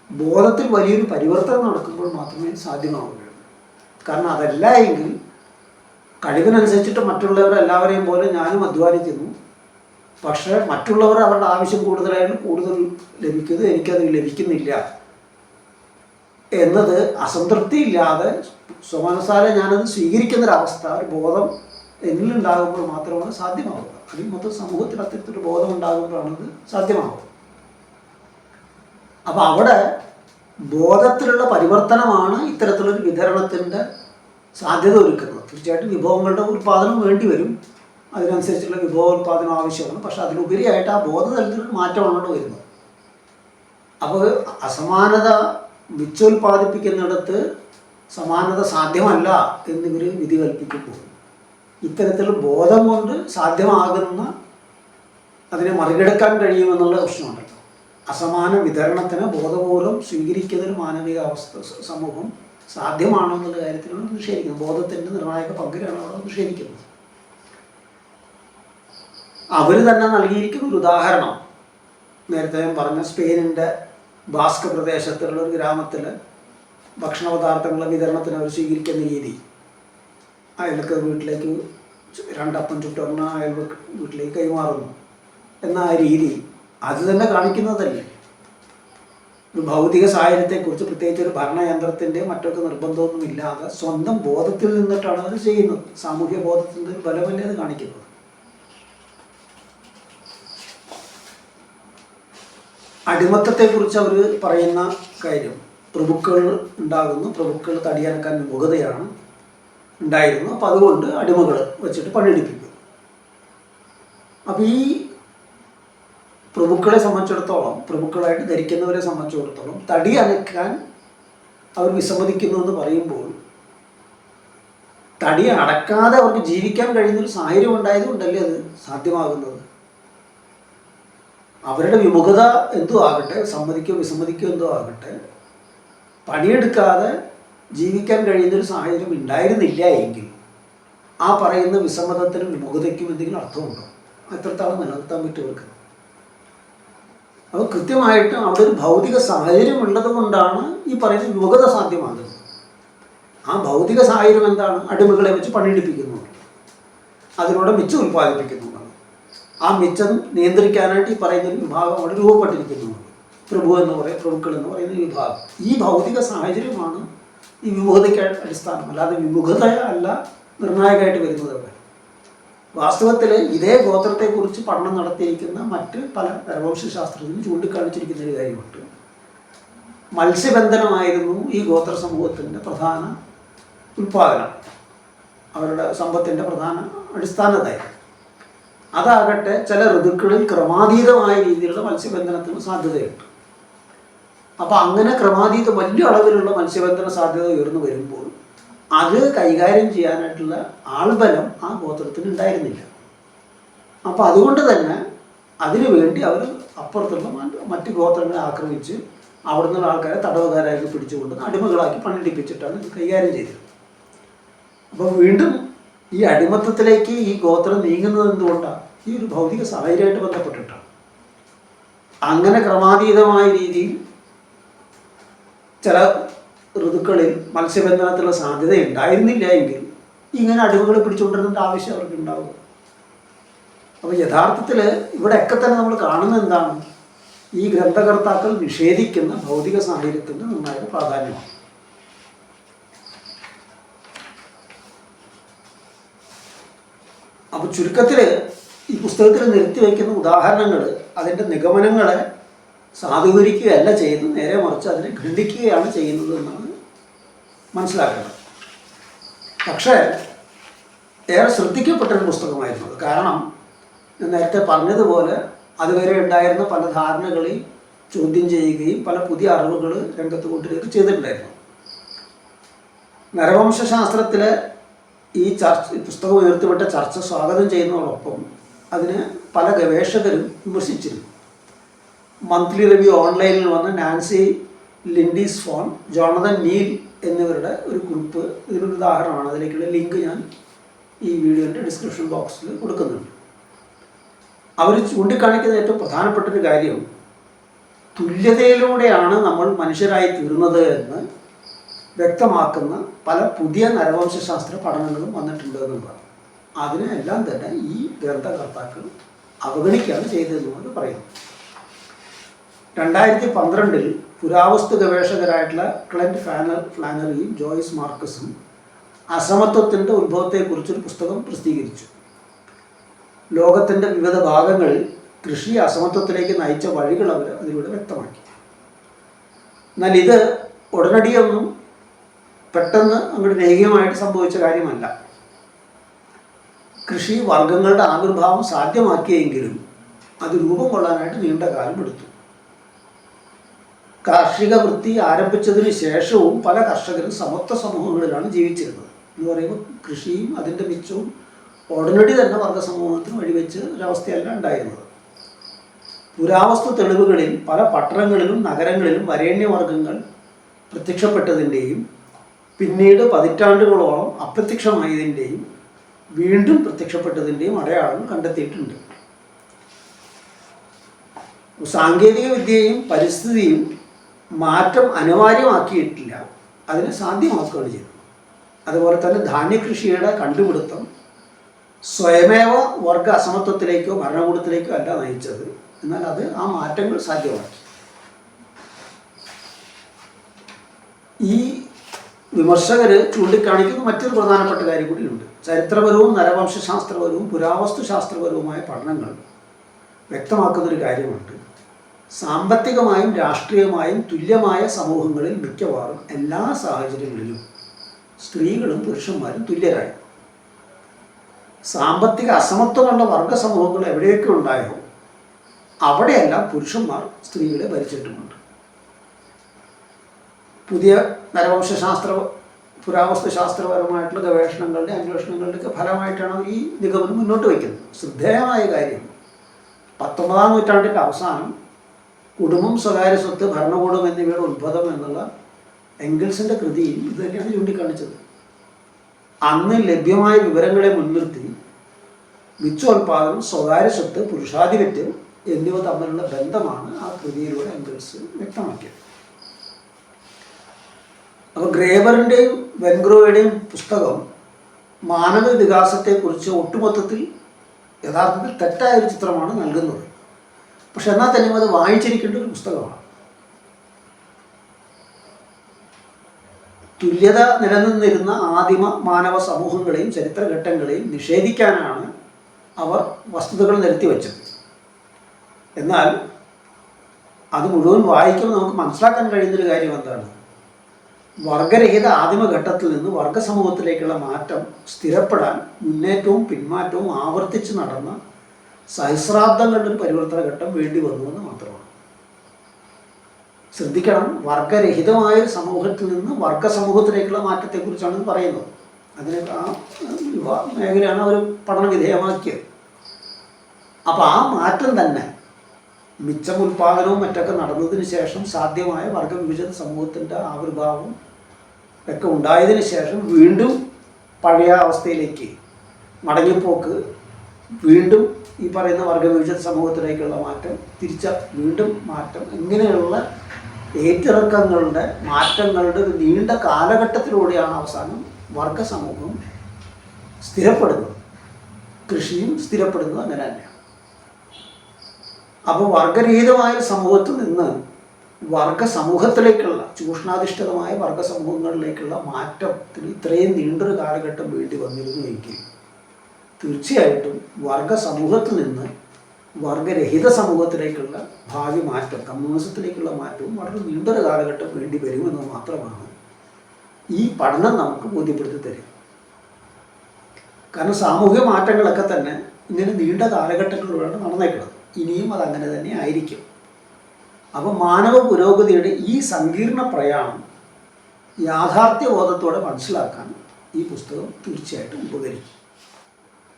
ബോധത്തിൽ വലിയൊരു പരിവർത്തനം നടക്കുമ്പോൾ മാത്രമേ സാധ്യമാവുകയുള്ളൂ. കാരണം അതല്ല എങ്കിൽ കഴിവിനനുസരിച്ചിട്ട് മറ്റുള്ളവരെല്ലാവരെയും പോലെ ഞാനും അധ്വാനിക്കുന്നു, പക്ഷേ മറ്റുള്ളവർ അവരുടെ ആവശ്യം കൂടുതലായാലും കൂടുതൽ ലഭിക്കുന്നത് എനിക്കത് ലഭിക്കുന്നില്ല എന്നത് അസംതൃപ്തിയില്ലാതെ സ്വമനസാലെ ഞാനത് സ്വീകരിക്കുന്നൊരവസ്ഥ, ഒരു ബോധം എന്നിലുണ്ടാകുമ്പോൾ മാത്രമാണ് സാധ്യമാവുക. അല്ലെങ്കിൽ മൊത്തം സമൂഹത്തിൽ അത്തരത്തിലൊരു ബോധം ഉണ്ടാകുമ്പോഴാണത് സാധ്യമാവുക. അപ്പം അവിടെ ബോധത്തിലുള്ള പരിവർത്തനമാണ് ഇത്തരത്തിലൊരു വിതരണത്തിൻ്റെ സാധ്യത ഒരുക്കുന്നത്. തീർച്ചയായിട്ടും വിഭവങ്ങളുടെ ഉൽപ്പാദനം വേണ്ടി വരും, അതിനനുസരിച്ചുള്ള വിഭവോൽപാദനം ആവശ്യമാണ്. പക്ഷെ അതിലുപരിയായിട്ട് ആ ബോധതലത്തിലൊരു മാറ്റമാണ് വരുന്നത്. അപ്പോൾ അസമാനത മിച്ചോൽപാദിപ്പിക്കുന്നിടത്ത് സമാനത സാധ്യമല്ല എന്നിവർ വിധി കൽപ്പിക്കുമ്പോൾ ഇത്തരത്തിൽ ബോധം കൊണ്ട് സാധ്യമാകുന്ന അതിനെ മറികടക്കാൻ കഴിയുമെന്നുള്ള പ്രശ്നമുണ്ടല്ലോ. അസമാന വിതരണത്തിന് ബോധപൂർവം സ്വീകരിക്കുന്ന ഒരു മാനവിക സമൂഹം സാധ്യമാണോ എന്നുള്ള കാര്യത്തിലാണ് നിഷേധിക്കുന്നത്. ബോധത്തിൻ്റെ നിർണായക പങ്കിലാണ് അവിടെ നിഷേധിക്കുന്നത്. അവർ തന്നെ നൽകിയിരിക്കുന്ന ഒരു ഉദാഹരണം, നേരത്തെ ഞാൻ പറഞ്ഞ സ്പെയിനിൻ്റെ ബാസ്ക് പ്രദേശത്തുള്ള ഒരു ഗ്രാമത്തിൽ ഭക്ഷണ പദാർത്ഥങ്ങളുടെ വിതരണത്തിന് അവർ സ്വീകരിക്കുന്ന രീതി, അയൽക്ക് വീട്ടിലേക്ക് രണ്ടപ്പം ചുട്ടുറഞ്ഞ അയൽ വീട്ടിലേക്ക് കൈമാറുന്നു എന്ന ആ രീതി അത് തന്നെ കാണിക്കുന്നതല്ലേ ഒരു ഭൗതിക സാഹചര്യത്തെക്കുറിച്ച്, പ്രത്യേകിച്ച് ഒരു ഭരണയന്ത്രത്തിൻ്റെ മറ്റൊക്കെ നിർബന്ധമൊന്നുമില്ലാതെ സ്വന്തം ബോധത്തിൽ നിന്നിട്ടാണ് അത് ചെയ്യുന്നത്. സാമൂഹ്യ ബോധത്തിൻ്റെ ഒരു ബലമല്ലേ അത് കാണിക്കുന്നത്. അടിമത്തത്തെക്കുറിച്ച് അവർ പറയുന്ന കാര്യം, പ്രഭുക്കൾ ഉണ്ടാകുന്നു, പ്രഭുക്കൾ തടിയനക്കാൻ വിമുഖതയാണ് ഉണ്ടായിരുന്നു, അപ്പോൾ അതുകൊണ്ട് അടിമകൾ വെച്ചിട്ട് പണിയെടുപ്പിക്കും. അപ്പോൾ ഈ പ്രഭുക്കളെ സംബന്ധിച്ചിടത്തോളം, പ്രഭുക്കളായിട്ട് ധരിക്കുന്നവരെ സംബന്ധിച്ചിടത്തോളം തടി അനക്കാൻ അവർ വിസമ്മതിക്കുന്നു എന്ന് പറയുമ്പോൾ തടി അടക്കാതെ അവർക്ക് ജീവിക്കാൻ കഴിയുന്നൊരു സാഹചര്യം ഉണ്ടായതുകൊണ്ടല്ലേ അത് സാധ്യമാകുന്നത്. അവരുടെ വിമുഖത എന്തോ ആകട്ടെ, സമ്മതിക്കോ വിസമ്മതിക്കോ എന്തോ ആകട്ടെ, പണിയെടുക്കാതെ ജീവിക്കാൻ കഴിയുന്നൊരു സാഹചര്യം ഉണ്ടായിരുന്നില്ല എങ്കിൽ ആ പറയുന്ന വിസമ്മതത്തിനും വിമുഖതയ്ക്കും എന്തെങ്കിലും അർത്ഥമുണ്ടോ? എത്രത്തോളം നിലനിർത്താൻ പറ്റുമവർക്ക്? അപ്പോൾ കൃത്യമായിട്ട് അവിടെ ഒരു ഭൗതിക സാഹചര്യം ഉള്ളത് കൊണ്ടാണ് ഈ പറയുന്ന വിമുഖത സാധ്യമാകുന്നത്. ആ ഭൗതിക സാഹചര്യം എന്താണ്? അടിമകളെ വെച്ച് പണിയെടുപ്പിക്കുന്നു, അതിലൂടെ മിച്ചം ഉൽപ്പാദിപ്പിക്കുന്നു. ആ മിച്ചം നിയന്ത്രിക്കാനായിട്ട് ഈ പറയുന്ന ഒരു വിഭാഗം അവിടെ രൂപപ്പെട്ടിരിക്കുന്നു. പ്രഭുക്കൾ എന്ന് പറയുന്ന വിഭാഗം. ഈ ഭൗതിക സാഹചര്യമാണ് ഈ വിമുഖതയ്ക്ക് അടിസ്ഥാനം, അല്ലാതെ വിമുഖത അല്ല നിർണായകമായിട്ട് വരുന്നത്. അവിടെ വാസ്തവത്തിൽ ഇതേ ഗോത്രത്തെക്കുറിച്ച് പഠനം നടത്തിയിരിക്കുന്ന മറ്റ് പല നരവംശാസ്ത്രജ്ഞരും ചൂണ്ടിക്കാണിച്ചിരിക്കുന്ന ഒരു കാര്യമുണ്ട്. മത്സ്യബന്ധനമായിരുന്നു ഈ ഗോത്ര സമൂഹത്തിൻ്റെ പ്രധാന ഉൽപ്പാദനം, അവരുടെ സമ്പത്തിൻ്റെ പ്രധാന അടിസ്ഥാനതായിരുന്നു. അതാകട്ടെ ചില ഋതുക്കളിൽ ക്രമാതീതമായ രീതിയിലുള്ള മത്സ്യബന്ധനത്തിന് സാധ്യതയുണ്ട്. അപ്പോൾ അങ്ങനെ വലിയ അളവിലുള്ള മത്സ്യബന്ധന സാധ്യത ഉയർന്നു വരുമ്പോൾ അത് കൈകാര്യം ചെയ്യാനായിട്ടുള്ള ആൾബലം ആ ഗോത്രത്തിന് ഉണ്ടായിരുന്നില്ല. അപ്പോൾ അതുകൊണ്ട് തന്നെ അതിനു വേണ്ടി അവർ അപ്പുറത്തുള്ള മറ്റ് ഗോത്രങ്ങളെ ആക്രമിച്ച് അവിടെ നിന്നുള്ള ആൾക്കാരെ തടവുകാരാക്കി പിടിച്ചുകൊണ്ട് അടിമകളാക്കി പണിയെടുപ്പിച്ചിട്ടാണ് ഇത് കൈകാര്യം ചെയ്തത്. അപ്പോൾ വീണ്ടും ഈ അടിമത്തത്തിലേക്ക് ഈ ഗോത്രം നീങ്ങുന്നത് എന്തുകൊണ്ടാണ്? ഈ ഒരു ഭൗതിക സാഹചര്യമായിട്ട് ബന്ധപ്പെട്ടിട്ടാണ്. അങ്ങനെ ക്രമാതീതമായ രീതിയിൽ ചില ഋതുക്കളിൽ മത്സ്യബന്ധനത്തിലുള്ള സാധ്യത ഉണ്ടായിരുന്നില്ല എങ്കിൽ ഇങ്ങനെ അടിമകളെ പിടിച്ചുകൊണ്ടിരുന്നതിൻ്റെ ആവശ്യം അവർക്ക് ഉണ്ടാവുക. അപ്പോൾ യഥാർത്ഥത്തിൽ ഇവിടെയൊക്കെ തന്നെ നമ്മൾ കാണുന്നത് എന്താണ്? ഈ ഗ്രന്ഥകർത്താക്കൾ നിഷേധിക്കുന്ന ഭൗതിക സാഹചര്യത്തിൻ്റെ നിർണായക പ്രാധാന്യമാണ്. അപ്പോൾ ചുരുക്കത്തിൽ ഈ പുസ്തകത്തിൽ നിർത്തി വയ്ക്കുന്ന ഉദാഹരണങ്ങൾ അതിൻ്റെ നിഗമനങ്ങളെ സാധൂകരിക്കുകയല്ല ചെയ്യുന്നത്, നേരെ മറിച്ച് അതിനെ ഖണ്ഡിക്കുകയാണ് ചെയ്യുന്നത് എന്നാണ് മനസ്സിലാക്കേണ്ടത്. പക്ഷേ ഏറെ ശ്രദ്ധിക്കപ്പെട്ടൊരു പുസ്തകമായിരുന്നു അത്. കാരണം ഞാൻ നേരത്തെ പറഞ്ഞതുപോലെ അതുവരെ ഉണ്ടായിരുന്ന പല ധാരണകളെയും ചോദ്യം ചെയ്യുകയും പല പുതിയ അറിവുകൾ രംഗത്ത് കൊണ്ടുവരികയും ചെയ്തിട്ടുണ്ടായിരുന്നു. നരവംശാസ്ത്രത്തിലെ ഈ പുസ്തകം ഉയർത്തിവിട്ട ചർച്ച സ്വാഗതം ചെയ്യുന്നതോടൊപ്പം അതിന് പല ഗവേഷകരും വിമർശിച്ചിരുന്നു. മന്ത്ലി റിവ്യൂ ഓൺലൈനിൽ വന്ന നാൻസി ലിൻഡീസ് ഫോൺ, ജോണതൻ നീൽ എന്നിവരുടെ ഒരു കുറിപ്പ് ഇതിനൊരു ഉദാഹരണമാണ്. അതിലേക്കുള്ള ലിങ്ക് ഞാൻ ഈ വീഡിയോൻ്റെ ഡിസ്ക്രിപ്ഷൻ ബോക്സിൽ കൊടുക്കുന്നുണ്ട്. അവർ ചൂണ്ടിക്കാണിക്കുന്ന ഏറ്റവും പ്രധാനപ്പെട്ടൊരു കാര്യം, തുല്യതയിലൂടെയാണ് നമ്മൾ മനുഷ്യരായി തീർന്നത് എന്ന് വ്യക്തമാക്കുന്ന പല പുതിയ നരവംശാസ്ത്ര പഠനങ്ങളും വന്നിട്ടുണ്ട് എന്നുള്ളതാണ്. അതിനെല്ലാം തന്നെ ഈ ഗ്രന്ഥകർത്താക്കൾ അവഗണിക്കുകയാണ് ചെയ്തതെന്ന് പറയുന്നു. 2012 പുരാവസ്തു ഗവേഷകരായിട്ടുള്ള ക്ലെന്റ് ഫ്ലാനറിയും ജോയ്സ് മാർക്കസും അസമത്വത്തിൻ്റെ ഉത്ഭവത്തെക്കുറിച്ചൊരു പുസ്തകം പ്രസിദ്ധീകരിച്ചു. ലോകത്തിൻ്റെ വിവിധ ഭാഗങ്ങളിൽ കൃഷി അസമത്വത്തിലേക്ക് നയിച്ച വഴികൾ അവർ അതിലൂടെ വ്യക്തമാക്കി. എന്നാൽ ഇത് ഉടനടിയൊന്നും പെട്ടെന്ന് അങ്ങോട്ട് രേഖീയമായിട്ട് സംഭവിച്ച കാര്യമല്ല. കൃഷി വർഗങ്ങളുടെ ആവിർഭാവം സാധ്യമാക്കിയെങ്കിലും അത് രൂപം കൊള്ളാനായിട്ട് നീണ്ട കാലം എടുത്തു. കാർഷിക വൃത്തി ആരംഭിച്ചതിന് ശേഷവും പല കർഷകരും സമത്വ സമൂഹങ്ങളിലാണ് ജീവിച്ചിരുന്നത്. എന്ന് പറയുമ്പോൾ കൃഷിയും അതിൻ്റെ മിച്ചവും ഉടനടി തന്നെ വർഗ സമൂഹത്തിന് വഴിവെച്ച് ഒരവസ്ഥയല്ല ഉണ്ടായിരുന്നത്. പുരാവസ്തു തെളിവുകളിൽ പല പട്ടണങ്ങളിലും നഗരങ്ങളിലും വരേണ്യവർഗങ്ങൾ പ്രത്യക്ഷപ്പെട്ടതിൻ്റെയും പിന്നീട് പതിറ്റാണ്ടുകളോളം അപ്രത്യക്ഷമായതിൻ്റെയും വീണ്ടും പ്രത്യക്ഷപ്പെട്ടതിൻ്റെയും അടയാളങ്ങൾ കണ്ടെത്തിയിട്ടുണ്ട്. സാങ്കേതിക വിദ്യയും പരിസ്ഥിതിയും മാറ്റം അനിവാര്യമാക്കിയിട്ടില്ല, അതിനെ സാധ്യമാക്കുകയാണ് ചെയ്തത്. അതുപോലെ തന്നെ ധാന്യകൃഷിയുടെ കണ്ടുപിടുത്തം സ്വയമേവ വർഗ അസമത്വത്തിലേക്കോ ഭരണകൂടത്തിലേക്കോ അല്ല നയിച്ചത്, എന്നാൽ അത് ആ മാറ്റങ്ങൾ സാധ്യമാക്കി. ഈ വിമർശകർ ചൂണ്ടിക്കാണിക്കുന്ന മറ്റൊരു പ്രധാനപ്പെട്ട കാര്യം കൂടിയുണ്ട്. ചരിത്രപരവും നരവംശാസ്ത്രപരവും പുരാവസ്തു ശാസ്ത്രപരവുമായ പഠനങ്ങൾ വ്യക്തമാക്കുന്നൊരു കാര്യമുണ്ട്. സാമ്പത്തികമായും രാഷ്ട്രീയമായും തുല്യമായ സമൂഹങ്ങളിൽ മിക്കവാറും എല്ലാ സാഹചര്യങ്ങളിലും സ്ത്രീകളും പുരുഷന്മാരും തുല്യരായി. സാമ്പത്തിക അസമത്വമുള്ള വർഗ സമൂഹങ്ങൾ എവിടെയൊക്കെ ഉണ്ടായോ അവിടെയെല്ലാം പുരുഷന്മാർ സ്ത്രീകളെ ഭരിച്ചിട്ടുമുണ്ട്. പുതിയ നരവംശാസ്ത്ര പുരാവസ്തു ശാസ്ത്രപരമായിട്ടുള്ള ഗവേഷണങ്ങളുടെ അന്വേഷണങ്ങളുടെയൊക്കെ ഫലമായിട്ടാണ് ഈ നിഗമനം മുന്നോട്ട് വയ്ക്കുന്നത്. ശ്രദ്ധേയമായ കാര്യം, 19-ാം നൂറ്റാണ്ടിൻ്റെ അവസാനം കുടുംബം, സ്വകാര്യ സ്വത്ത്, ഭരണകൂടം എന്നിവയുടെ ഉത്ഭവം എന്നുള്ള എംഗൽസിൻ്റെ കൃതിയിൽ ഇത് തന്നെയാണ് ചൂണ്ടിക്കാണിച്ചത്. അന്ന് ലഭ്യമായ വിവരങ്ങളെ മുൻനിർത്തി മിച്ചോൽപാദനം, സ്വകാര്യ സ്വത്ത്, പുരുഷാധിപത്യം എന്നിവ തമ്മിലുള്ള ബന്ധമാണ് ആ കൃതിയിലൂടെ എംഗൽസ് വ്യക്തമാക്കിയത്. അപ്പോൾ ഗ്രേബറിൻ്റെയും വെൻഗ്രോയുടെയും പുസ്തകം മാനവ വികാസത്തെക്കുറിച്ച് ഒട്ടുമൊത്തത്തിൽ യഥാർത്ഥത്തിൽ തെറ്റായൊരു ചിത്രമാണ് നൽകുന്നത്. പക്ഷെ എന്നാൽ തന്നെയും അത് വായിച്ചിരിക്കേണ്ട ഒരു പുസ്തകമാണ്. തുല്യത നിലനിന്നിരുന്ന ആദിമ മാനവ സമൂഹങ്ങളെയും ചരിത്രഘട്ടങ്ങളെയും നിഷേധിക്കാനാണ് അവർ വസ്തുതകൾ നിരത്തി വച്ചത്. എന്നാൽ അത് മുഴുവൻ വായിക്കുമ്പോൾ നമുക്ക് മനസ്സിലാക്കാൻ കഴിയുന്നൊരു കാര്യം എന്താണ്? വർഗരഹിത ആദിമഘട്ടത്തിൽ നിന്ന് വർഗസമൂഹത്തിലേക്കുള്ള മാറ്റം സ്ഥിരപ്പെടാൻ മുന്നേറ്റവും പിന്മാറ്റവും ആവർത്തിച്ച് നടന്ന സഹസ്രാബ്ദങ്ങളുടെ ഒരു പരിവർത്തന ഘട്ടം വേണ്ടി വന്നുവെന്ന് മാത്രമാണ്. ശ്രദ്ധിക്കണം, വർഗരഹിതമായ സമൂഹത്തിൽ നിന്ന് വർഗസമൂഹത്തിലേക്കുള്ള മാറ്റത്തെക്കുറിച്ചാണ് ഇത് പറയുന്നത്. അതിന് ആ മേഖലയാണ് അവർ പഠന വിധേയമാക്കിയത്. അപ്പോൾ ആ മാറ്റം തന്നെ മിച്ചം ഉൽപാദനവും മറ്റൊക്കെ നടന്നതിന് ശേഷം സാധ്യമായ വർഗവിഭജന സമൂഹത്തിൻ്റെ ആവിർഭാവം ഒക്കെ ഉണ്ടായതിനു ശേഷം വീണ്ടും പഴയ അവസ്ഥയിലേക്ക് മടങ്ങിപ്പോക്ക്, വീണ്ടും ഈ പറയുന്ന വർഗവിഭജന സമൂഹത്തിലേക്കുള്ള മാറ്റം, വീണ്ടും മാറ്റം, ഇങ്ങനെയുള്ള ഏറ്റിറക്കങ്ങളുടെ മാറ്റങ്ങളുടെ ഒരു നീണ്ട കാലഘട്ടത്തിലൂടെയാണ് അവസാനം വർഗസമൂഹം സ്ഥിരപ്പെടുന്നത്. കൃഷിയും സ്ഥിരപ്പെടുന്നത് അങ്ങനെ തന്നെയാണ്. അപ്പോൾ വർഗരഹിതമായ സമൂഹത്തിൽ നിന്ന് വർഗസമൂഹത്തിലേക്കുള്ള ചൂഷണാധിഷ്ഠിതമായ വർഗസമൂഹങ്ങളിലേക്കുള്ള മാറ്റത്തിന് ഇത്രയും നീണ്ടൊരു കാലഘട്ടം വേണ്ടി വന്നിരുന്നുവെങ്കിൽ തീർച്ചയായിട്ടും വർഗസമൂഹത്തിൽ നിന്ന് വർഗരഹിത സമൂഹത്തിലേക്കുള്ള ഭാവി മാറ്റം, കമ്മ്യൂണിസത്തിലേക്കുള്ള മാറ്റവും വളരെ നീണ്ടൊരു കാലഘട്ടം വേണ്ടി വരുമെന്ന് മാത്രമാണ് ഈ പഠനം നമുക്ക് ബോധ്യപ്പെടുത്തി തരും. കാരണം സാമൂഹിക മാറ്റങ്ങളൊക്കെ തന്നെ ഇങ്ങനെ നീണ്ട കാലഘട്ടങ്ങളിലൂടെയാണ് നടന്നേക്കുന്നത്. ഇനിയും അതങ്ങനെ തന്നെ ആയിരിക്കും. അപ്പോൾ മാനവ പുരോഗതിയുടെ ഈ സങ്കീർണ പ്രയാണം യാഥാർത്ഥ്യബോധത്തോടെ മനസ്സിലാക്കാൻ ഈ പുസ്തകം തീർച്ചയായിട്ടും ഉപകരിക്കും.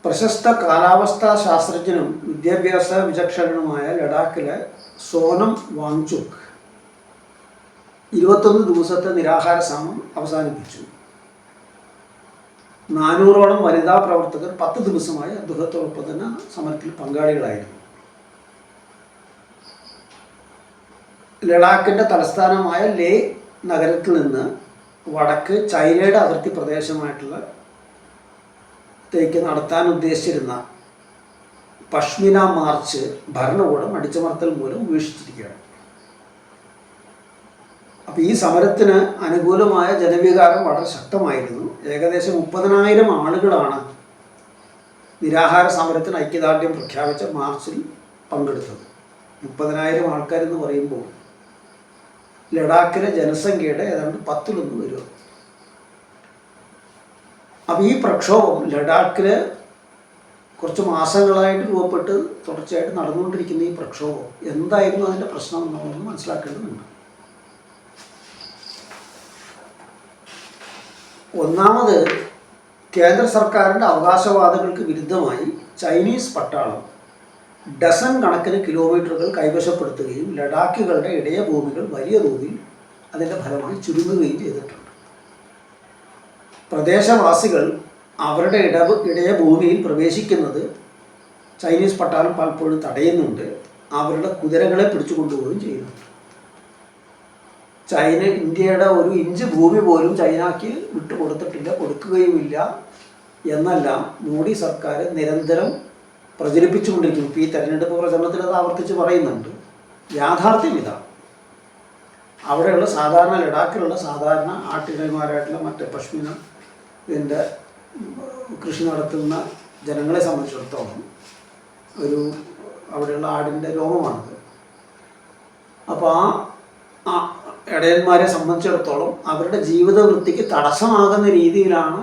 പ്രശസ്ത കാലാവസ്ഥാ ശാസ്ത്രജ്ഞനും വിദ്യാഭ്യാസ വിചക്ഷണനുമായ ലഡാക്കിലെ സോനം വാങ്ചുക് 21 ദിവസത്തെ നിരാഹാര സമരം അവസാനിപ്പിച്ചു. 400ഓളം വനിതാ പ്രവർത്തകർ 10 ദിവസമായി അദ്ദേഹത്തോടൊപ്പം തന്നെ സമരത്തിൽ പങ്കാളികളായിരുന്നു. ലഡാക്കിൻ്റെ തലസ്ഥാനമായ ലേ നഗരത്തിൽ നിന്ന് വടക്ക് ചൈനയുടെ അതിർത്തി പ്രദേശമായിട്ടുള്ള ത്തേക്ക് നടത്താൻ ഉദ്ദേശിച്ചിരുന്ന പഷ്മിന മാർച്ച് ഭരണകൂടം അടിച്ചമർത്തൽ മൂലം ഉപേക്ഷിച്ചിരിക്കുകയാണ്. അപ്പോൾ ഈ സമരത്തിന് അനുകൂലമായ ജനവികാരം വളരെ ശക്തമായിരുന്നു. ഏകദേശം 30,000 ആളുകളാണ് നിരാഹാര സമരത്തിന് ഐക്യദാർഢ്യം പ്രഖ്യാപിച്ച മാർച്ചിൽ പങ്കെടുത്തത്. 30,000 ആൾക്കാരെന്ന് പറയുമ്പോൾ ലഡാക്കിലെ ജനസംഖ്യയുടെ ഏതാണ്ട് 10% വരും. അപ്പോൾ ഈ പ്രക്ഷോഭം ലഡാക്കിൽ കുറച്ച് മാസങ്ങളായിട്ട് രൂപപ്പെട്ട് തുടർച്ചയായിട്ട് നടന്നുകൊണ്ടിരിക്കുന്ന ഈ പ്രക്ഷോഭം എന്തായിരുന്നു അതിൻ്റെ പ്രശ്നം എന്നുള്ളത് മനസ്സിലാക്കേണ്ടതുണ്ട്. ഒന്നാമത്, കേന്ദ്ര സർക്കാരിൻ്റെ അവകാശവാദങ്ങൾക്ക് വിരുദ്ധമായി ചൈനീസ് പട്ടാളം ഡസൻ കണക്കിന് കിലോമീറ്ററുകൾ കൈവശപ്പെടുത്തുകയും ലഡാക്കികളുടെ ഇടയഭൂമികൾ വലിയ തോതിൽ അതിൻ്റെ ഫലമായി ചുരുങ്ങുകയും ചെയ്തിട്ടുണ്ട്. പ്രദേശവാസികൾ അവരുടെ ഇടയഭൂമിയിൽ പ്രവേശിക്കുന്നത് ചൈനീസ് പട്ടാളം പലപ്പോഴും തടയുന്നുണ്ട്. അവരുടെ കുതിരകളെ പിടിച്ചു കൊണ്ടുപോവുകയും ചെയ്യുന്നുണ്ട്. ഇന്ത്യയുടെ ഒരു ഇഞ്ച് ഭൂമി പോലും ചൈനയ്ക്ക് വിട്ടുകൊടുത്തിട്ടില്ല, കൊടുക്കുകയുമില്ല എന്നെല്ലാം മോഡി സർക്കാർ നിരന്തരം പ്രചരിപ്പിച്ചുകൊണ്ടിരിക്കുന്നു. ഇപ്പോൾ ഈ തെരഞ്ഞെടുപ്പ് പ്രചരണത്തിൽ അത് ആവർത്തിച്ച് പറയുന്നുണ്ട്. യാഥാർത്ഥ്യം ഇതാണ്. അവിടെയുള്ള ലഡാക്കിലുള്ള സാധാരണ ആട്ടിടയന്മാരായിട്ടുള്ള മറ്റേ പശ്മിന ഇതിൻ്റെ കൃഷി നടത്തുന്ന ജനങ്ങളെ സംബന്ധിച്ചിടത്തോളം അവിടെയുള്ള ആടിൻ്റെ രോമമാണത്. അപ്പോൾ ആ ഇടയന്മാരെ സംബന്ധിച്ചിടത്തോളം അവരുടെ ജീവിത വൃത്തിക്ക് തടസ്സമാകുന്ന രീതിയിലാണ്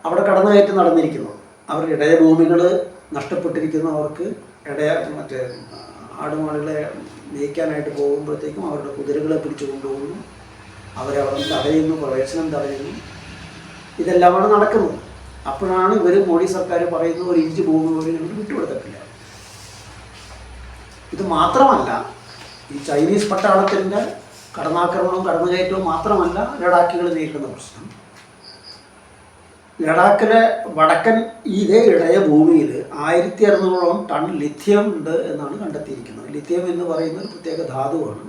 അവിടെ കടന്നുകയറ്റം നടന്നിരിക്കുന്നത്. അവരുടെ ഇടയഭൂമികൾ നഷ്ടപ്പെട്ടിരിക്കുന്നവർക്ക് ആടുമാടുകളെ മേയ്ക്കാനായിട്ട് പോകുമ്പോഴത്തേക്കും അവരുടെ കുതിരകളെ പിടിച്ചു കൊണ്ടുപോകുന്നു, അവരവിടെ തടയുന്നു, പ്രവേശനം തടയുന്നു. ഇതെല്ലാമാണ് നടക്കുന്നത്. അപ്പോഴാണ് മോഡി സർക്കാർ പറയുന്നത് 1 ഇഞ്ച് ഭൂമി പോലും ഞങ്ങൾ വിട്ടുകൊടുത്തിട്ടില്ല. ഇത് മാത്രമല്ല, ഈ ചൈനീസ് പട്ടാളത്തിൻ്റെ കടന്നാക്രമണവും കടന്നുകയറ്റവും മാത്രമല്ല ലഡാക്കികൾ നേരിടുന്ന പ്രശ്നം. ലഡാക്കിലെ വടക്കൻ ഇതേ ഇടയ ഭൂമിയിൽ 1600 ടൺ ലിഥിയം ഉണ്ട് എന്നാണ് കണ്ടെത്തിയിരിക്കുന്നത്. ലിഥിയം എന്ന് പറയുന്ന ഒരു പ്രത്യേക ധാതുവാണ്.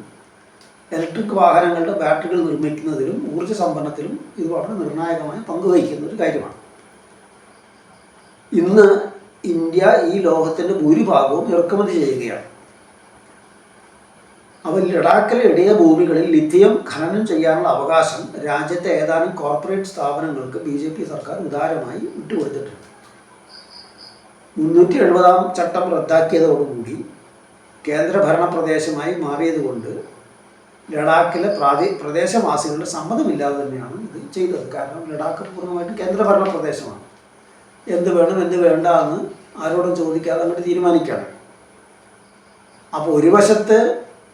ഇലക്ട്രിക് വാഹനങ്ങളുടെ ബാറ്ററികൾ നിർമ്മിക്കുന്നതിലും ഊർജ്ജ സംഭരണത്തിലും ഇത് വളരെ നിർണായകമായി പങ്കുവഹിക്കുന്ന ഒരു കാര്യമാണ്. ഇന്ന് ഇന്ത്യ ഈ ലോകത്തിൻ്റെ ഭൂരിഭാഗവും ഇറക്കുമതി ചെയ്യുകയാണ്. അപ്പോൾ ലഡാക്കിലെ ഇടയ ഭൂമികളിൽ ലിഥിയം ഖനനം ചെയ്യാനുള്ള അവകാശം രാജ്യത്തെ ഏതാനും കോർപ്പറേറ്റ് സ്ഥാപനങ്ങൾക്ക് BJP സർക്കാർ ഉദാരമായി വിട്ടുകൊടുത്തിട്ടുണ്ട്. 370 ചട്ടം റദ്ദാക്കിയതോടുകൂടി കേന്ദ്രഭരണ പ്രദേശമായി മാറിയതുകൊണ്ട് ലഡാക്കിലെ പ്രദേശവാസികളുടെ സമ്മതമില്ലാതെ തന്നെയാണ് ഇത് ചെയ്തത്. കാരണം ലഡാക്ക് പൂർണ്ണമായിട്ടും കേന്ദ്രഭരണ പ്രദേശമാണ്. എന്ത് വേണം എന്ത് വേണ്ട എന്ന് ആരോടും ചോദിക്കാതെ അങ്ങോട്ട് തീരുമാനിക്കുകയാണ്. അപ്പോൾ ഒരു വശത്ത്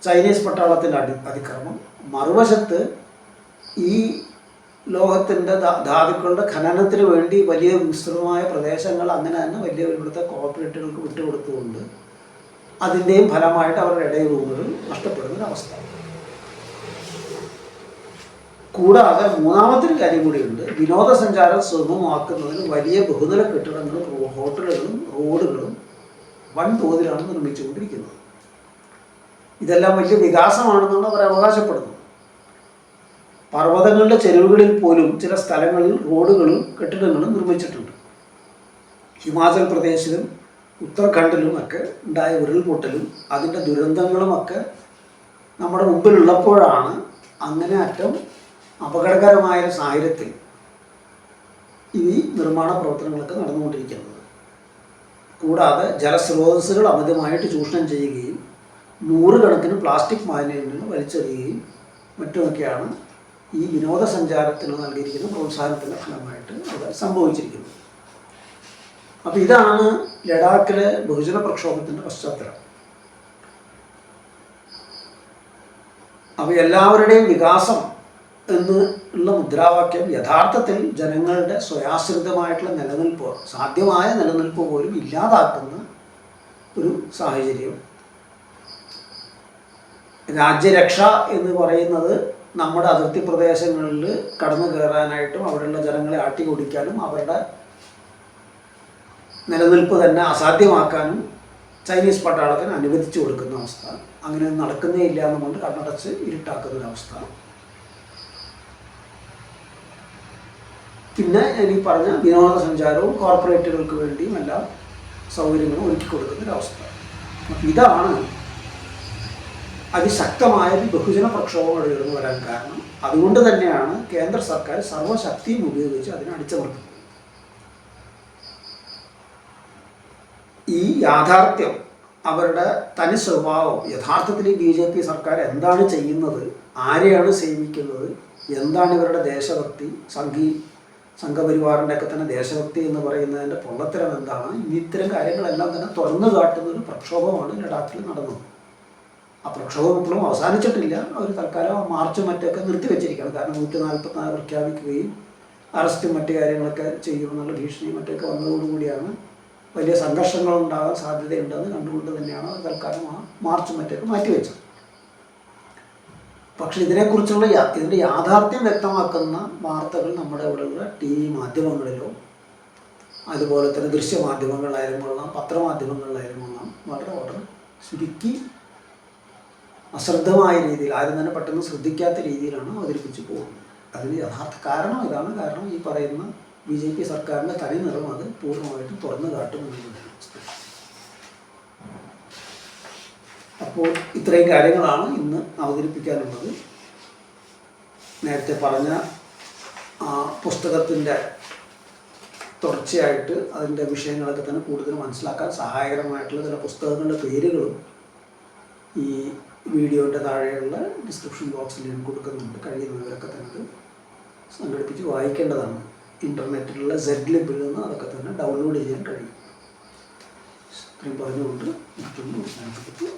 ചൈനീസ് പട്ടാളത്തിൻ്റെ അതിക്രമം, മറുവശത്ത് ഈ ലോകത്തിൻ്റെ ധാതുക്കളുടെ ഖനനത്തിന് വേണ്ടി വലിയ വിസ്തൃതമായ പ്രദേശങ്ങൾ അങ്ങനെ തന്നെ വലിയ ഇവിടുത്തെ കോർപ്പറേറ്റുകൾക്ക് വിട്ടുകൊടുത്തുകൊണ്ട് അതിൻ്റെയും ഫലമായിട്ട് അവരുടെ ഇടയഭൂമികൾ നഷ്ടപ്പെടുന്നൊരവസ്ഥ. കൂടാതെ മൂന്നാമത്തെ കാര്യം കൂടിയുണ്ട്. വിനോദസഞ്ചാരം സുഗമമാക്കുന്നതിന് വലിയ ബഹുനില കെട്ടിടങ്ങളും ഹോട്ടലുകളും റോഡുകളും വൻതോതിലാണ് നിർമ്മിച്ചുകൊണ്ടിരിക്കുന്നത്. ഇതെല്ലാം വലിയ വികാസമാണെന്നാണ് അവർ അവകാശപ്പെടുന്നത്. പർവ്വതങ്ങളുടെ ചെരുവുകളിൽ പോലും ചില സ്ഥലങ്ങളിൽ റോഡുകളും കെട്ടിടങ്ങളും നിർമ്മിച്ചിട്ടുണ്ട്. ഹിമാചൽ പ്രദേശിലും ഉത്തരാഖണ്ഡിലുമൊക്കെ ഉണ്ടായ ഉരുൾപൊട്ടലും അതിൻ്റെ ദുരന്തങ്ങളുമൊക്കെ നമ്മുടെ മുമ്പിലുള്ളപ്പോഴാണ് അങ്ങനെ അറ്റം അപകടകരമായ സാഹചര്യത്തിൽ ഈ നിർമ്മാണ പ്രവർത്തനങ്ങളൊക്കെ നടന്നുകൊണ്ടിരിക്കുന്നത്. കൂടാതെ ജലസ്രോതസ്സുകൾ അമിതമായിട്ട് ചൂഷണം ചെയ്യുകയും നൂറുകണക്കിന് പ്ലാസ്റ്റിക് മാലിന്യങ്ങൾ വലിച്ചെറിയുകയും മറ്റുമൊക്കെയാണ് ഈ വിനോദസഞ്ചാരത്തിന് നൽകിയിരിക്കുന്ന പ്രോത്സാഹനത്തിൻ്റെ ഫലമായിട്ട് അവിടെ സംഭവിച്ചിരിക്കുന്നത്. അപ്പോൾ ഇതാണ് ലഡാക്കിലെ ബഹുജന പ്രക്ഷോഭത്തിൻ്റെ പശ്ചാത്തലം. അപ്പോൾ എല്ലാവരുടെയും വികാസം എന്നുള്ള മുദ്രാവാക്യം യഥാർത്ഥത്തിൽ ജനങ്ങളുടെ സ്വയാശ്രിതമായിട്ടുള്ള നിലനിൽപ്പ്, സാധ്യമായ നിലനിൽപ്പ് പോലും ഇല്ലാതാക്കുന്ന ഒരു സാഹചര്യം. രാജ്യരക്ഷ എന്ന് പറയുന്നത് നമ്മുടെ അതിർത്തി പ്രദേശങ്ങളിൽ കടന്നു കയറാനായിട്ടും അവിടെയുള്ള ജനങ്ങളെ ആട്ടിയോടിക്കാനും അവരുടെ നിലനിൽപ്പ് തന്നെ അസാധ്യമാക്കാനും ചൈനീസ് പട്ടാളത്തിന് അനുവദിച്ചു കൊടുക്കുന്ന അവസ്ഥ. അങ്ങനെ നടക്കുന്നേ ഇല്ല എന്നുകൊണ്ട് കണ്ണടച്ച് ഇരുട്ടാക്കുന്നൊരവസ്ഥ. പിന്നെ ഈ പറഞ്ഞ വിനോദസഞ്ചാരവും കോർപ്പറേറ്റുകൾക്ക് വേണ്ടിയും എല്ലാ സൗകര്യങ്ങളും ഒരുക്കി കൊടുക്കുന്നൊരവസ്ഥ. ഇതാണ് അതിശക്തമായ ഒരു ബഹുജന പ്രക്ഷോഭം ഉയർന്നു വരാൻ കാരണം. അതുകൊണ്ട് തന്നെയാണ് കേന്ദ്ര സർക്കാർ സർവ്വശക്തിയും ഉപയോഗിച്ച് അതിനെ അടിച്ചമർത്തുന്നത്. ഈ യാഥാർത്ഥ്യം, അവരുടെ തനി സ്വഭാവം, യഥാർത്ഥത്തിൽ BJP സർക്കാർ എന്താണ് ചെയ്യുന്നത്, ആരെയാണ് സേവിക്കുന്നത്, എന്താണ് ഇവരുടെ ദേശഭക്തി, സംഘപരിവാറിൻ്റെ ഒക്കെ തന്നെ ദേശഭക്തി എന്ന് പറയുന്നതിൻ്റെ പൊള്ളത്തരം എന്താണ്, ഇത്തരം കാര്യങ്ങളെല്ലാം തന്നെ തുറന്നു കാട്ടുന്ന ഒരു പ്രക്ഷോഭമാണ് ലഡാക്കിൽ നടന്നത്. ആ പ്രക്ഷോഭം ഇപ്പോഴും അവസാനിച്ചിട്ടില്ല. അവർ തൽക്കാലം മാർച്ചും മറ്റൊക്കെ നിർത്തിവെച്ചിരിക്കുകയാണ്. കാരണം 144 പ്രഖ്യാപിക്കുകയും അറസ്റ്റും മറ്റു കാര്യങ്ങളൊക്കെ ചെയ്യുമെന്നുള്ള ഭീഷണി മറ്റൊക്കെ വന്നതോടുകൂടിയാണ് വലിയ സംഘർഷങ്ങളുണ്ടാകാൻ സാധ്യതയുണ്ടെന്ന് കണ്ടുകൊണ്ട് തന്നെയാണ് തൽക്കാലം ആ മാർച്ചും മറ്റൊക്കെ മാറ്റിവെച്ചത്. പക്ഷെ ഇതിനെക്കുറിച്ചുള്ള ഇതിൻ്റെ യാഥാർത്ഥ്യം വ്യക്തമാക്കുന്ന വാർത്തകൾ നമ്മുടെ ഇവിടെയുള്ള ടി വി മാധ്യമങ്ങളിലോ അതുപോലെ തന്നെ ദൃശ്യമാധ്യമങ്ങളിലായാലും കൊള്ളാം, പത്രമാധ്യമങ്ങളിലായാലും കൊള്ളാം, വളരെ വളരെ ചുരുക്കി അശ്രദ്ധമായ രീതിയിൽ, ആരും തന്നെ പെട്ടെന്ന് ശ്രദ്ധിക്കാത്ത രീതിയിലാണ് അവതരിപ്പിച്ച് പോകുന്നത്. അതിന് യഥാർത്ഥ കാരണം ഇതാണ്. കാരണം ഈ പറയുന്ന BJP സർക്കാരിൻ്റെ തനി നിറം അത് പൂർണ്ണമായിട്ടും തുറന്നു കാട്ടുമെന്നുള്ളതാണ്. അപ്പോൾ ഇത്രയും കാര്യങ്ങളാണ് ഇന്ന് അവതരിപ്പിക്കാനുള്ളത്. നേരത്തെ പറഞ്ഞ പുസ്തകത്തിൻ്റെ തുടർച്ചയായിട്ട് അതിൻ്റെ വിഷയങ്ങളൊക്കെ തന്നെ കൂടുതൽ മനസ്സിലാക്കാൻ സഹായകരമായിട്ടുള്ള ചില പുസ്തകങ്ങളുടെ പേരുകളും ഈ വീഡിയോയുടെ താഴെയുള്ള ഡിസ്ക്രിപ്ഷൻ ബോക്സിൽ ഞാൻ കൊടുക്കുന്നുണ്ട്. കഴിയുന്നവരൊക്കെ തന്നെ സംഘടിപ്പിച്ച് വായിക്കേണ്ടതാണ്. ഇൻ്റർനെറ്റിലുള്ള ZLibൽ നിന്ന് അതൊക്കെ തന്നെ ഡൗൺലോഡ് ചെയ്യാൻ കഴിയും. ഇത്രയും പറഞ്ഞുകൊണ്ട് മറ്റൊന്ന് അവസാനിപ്പിക്കുന്നു.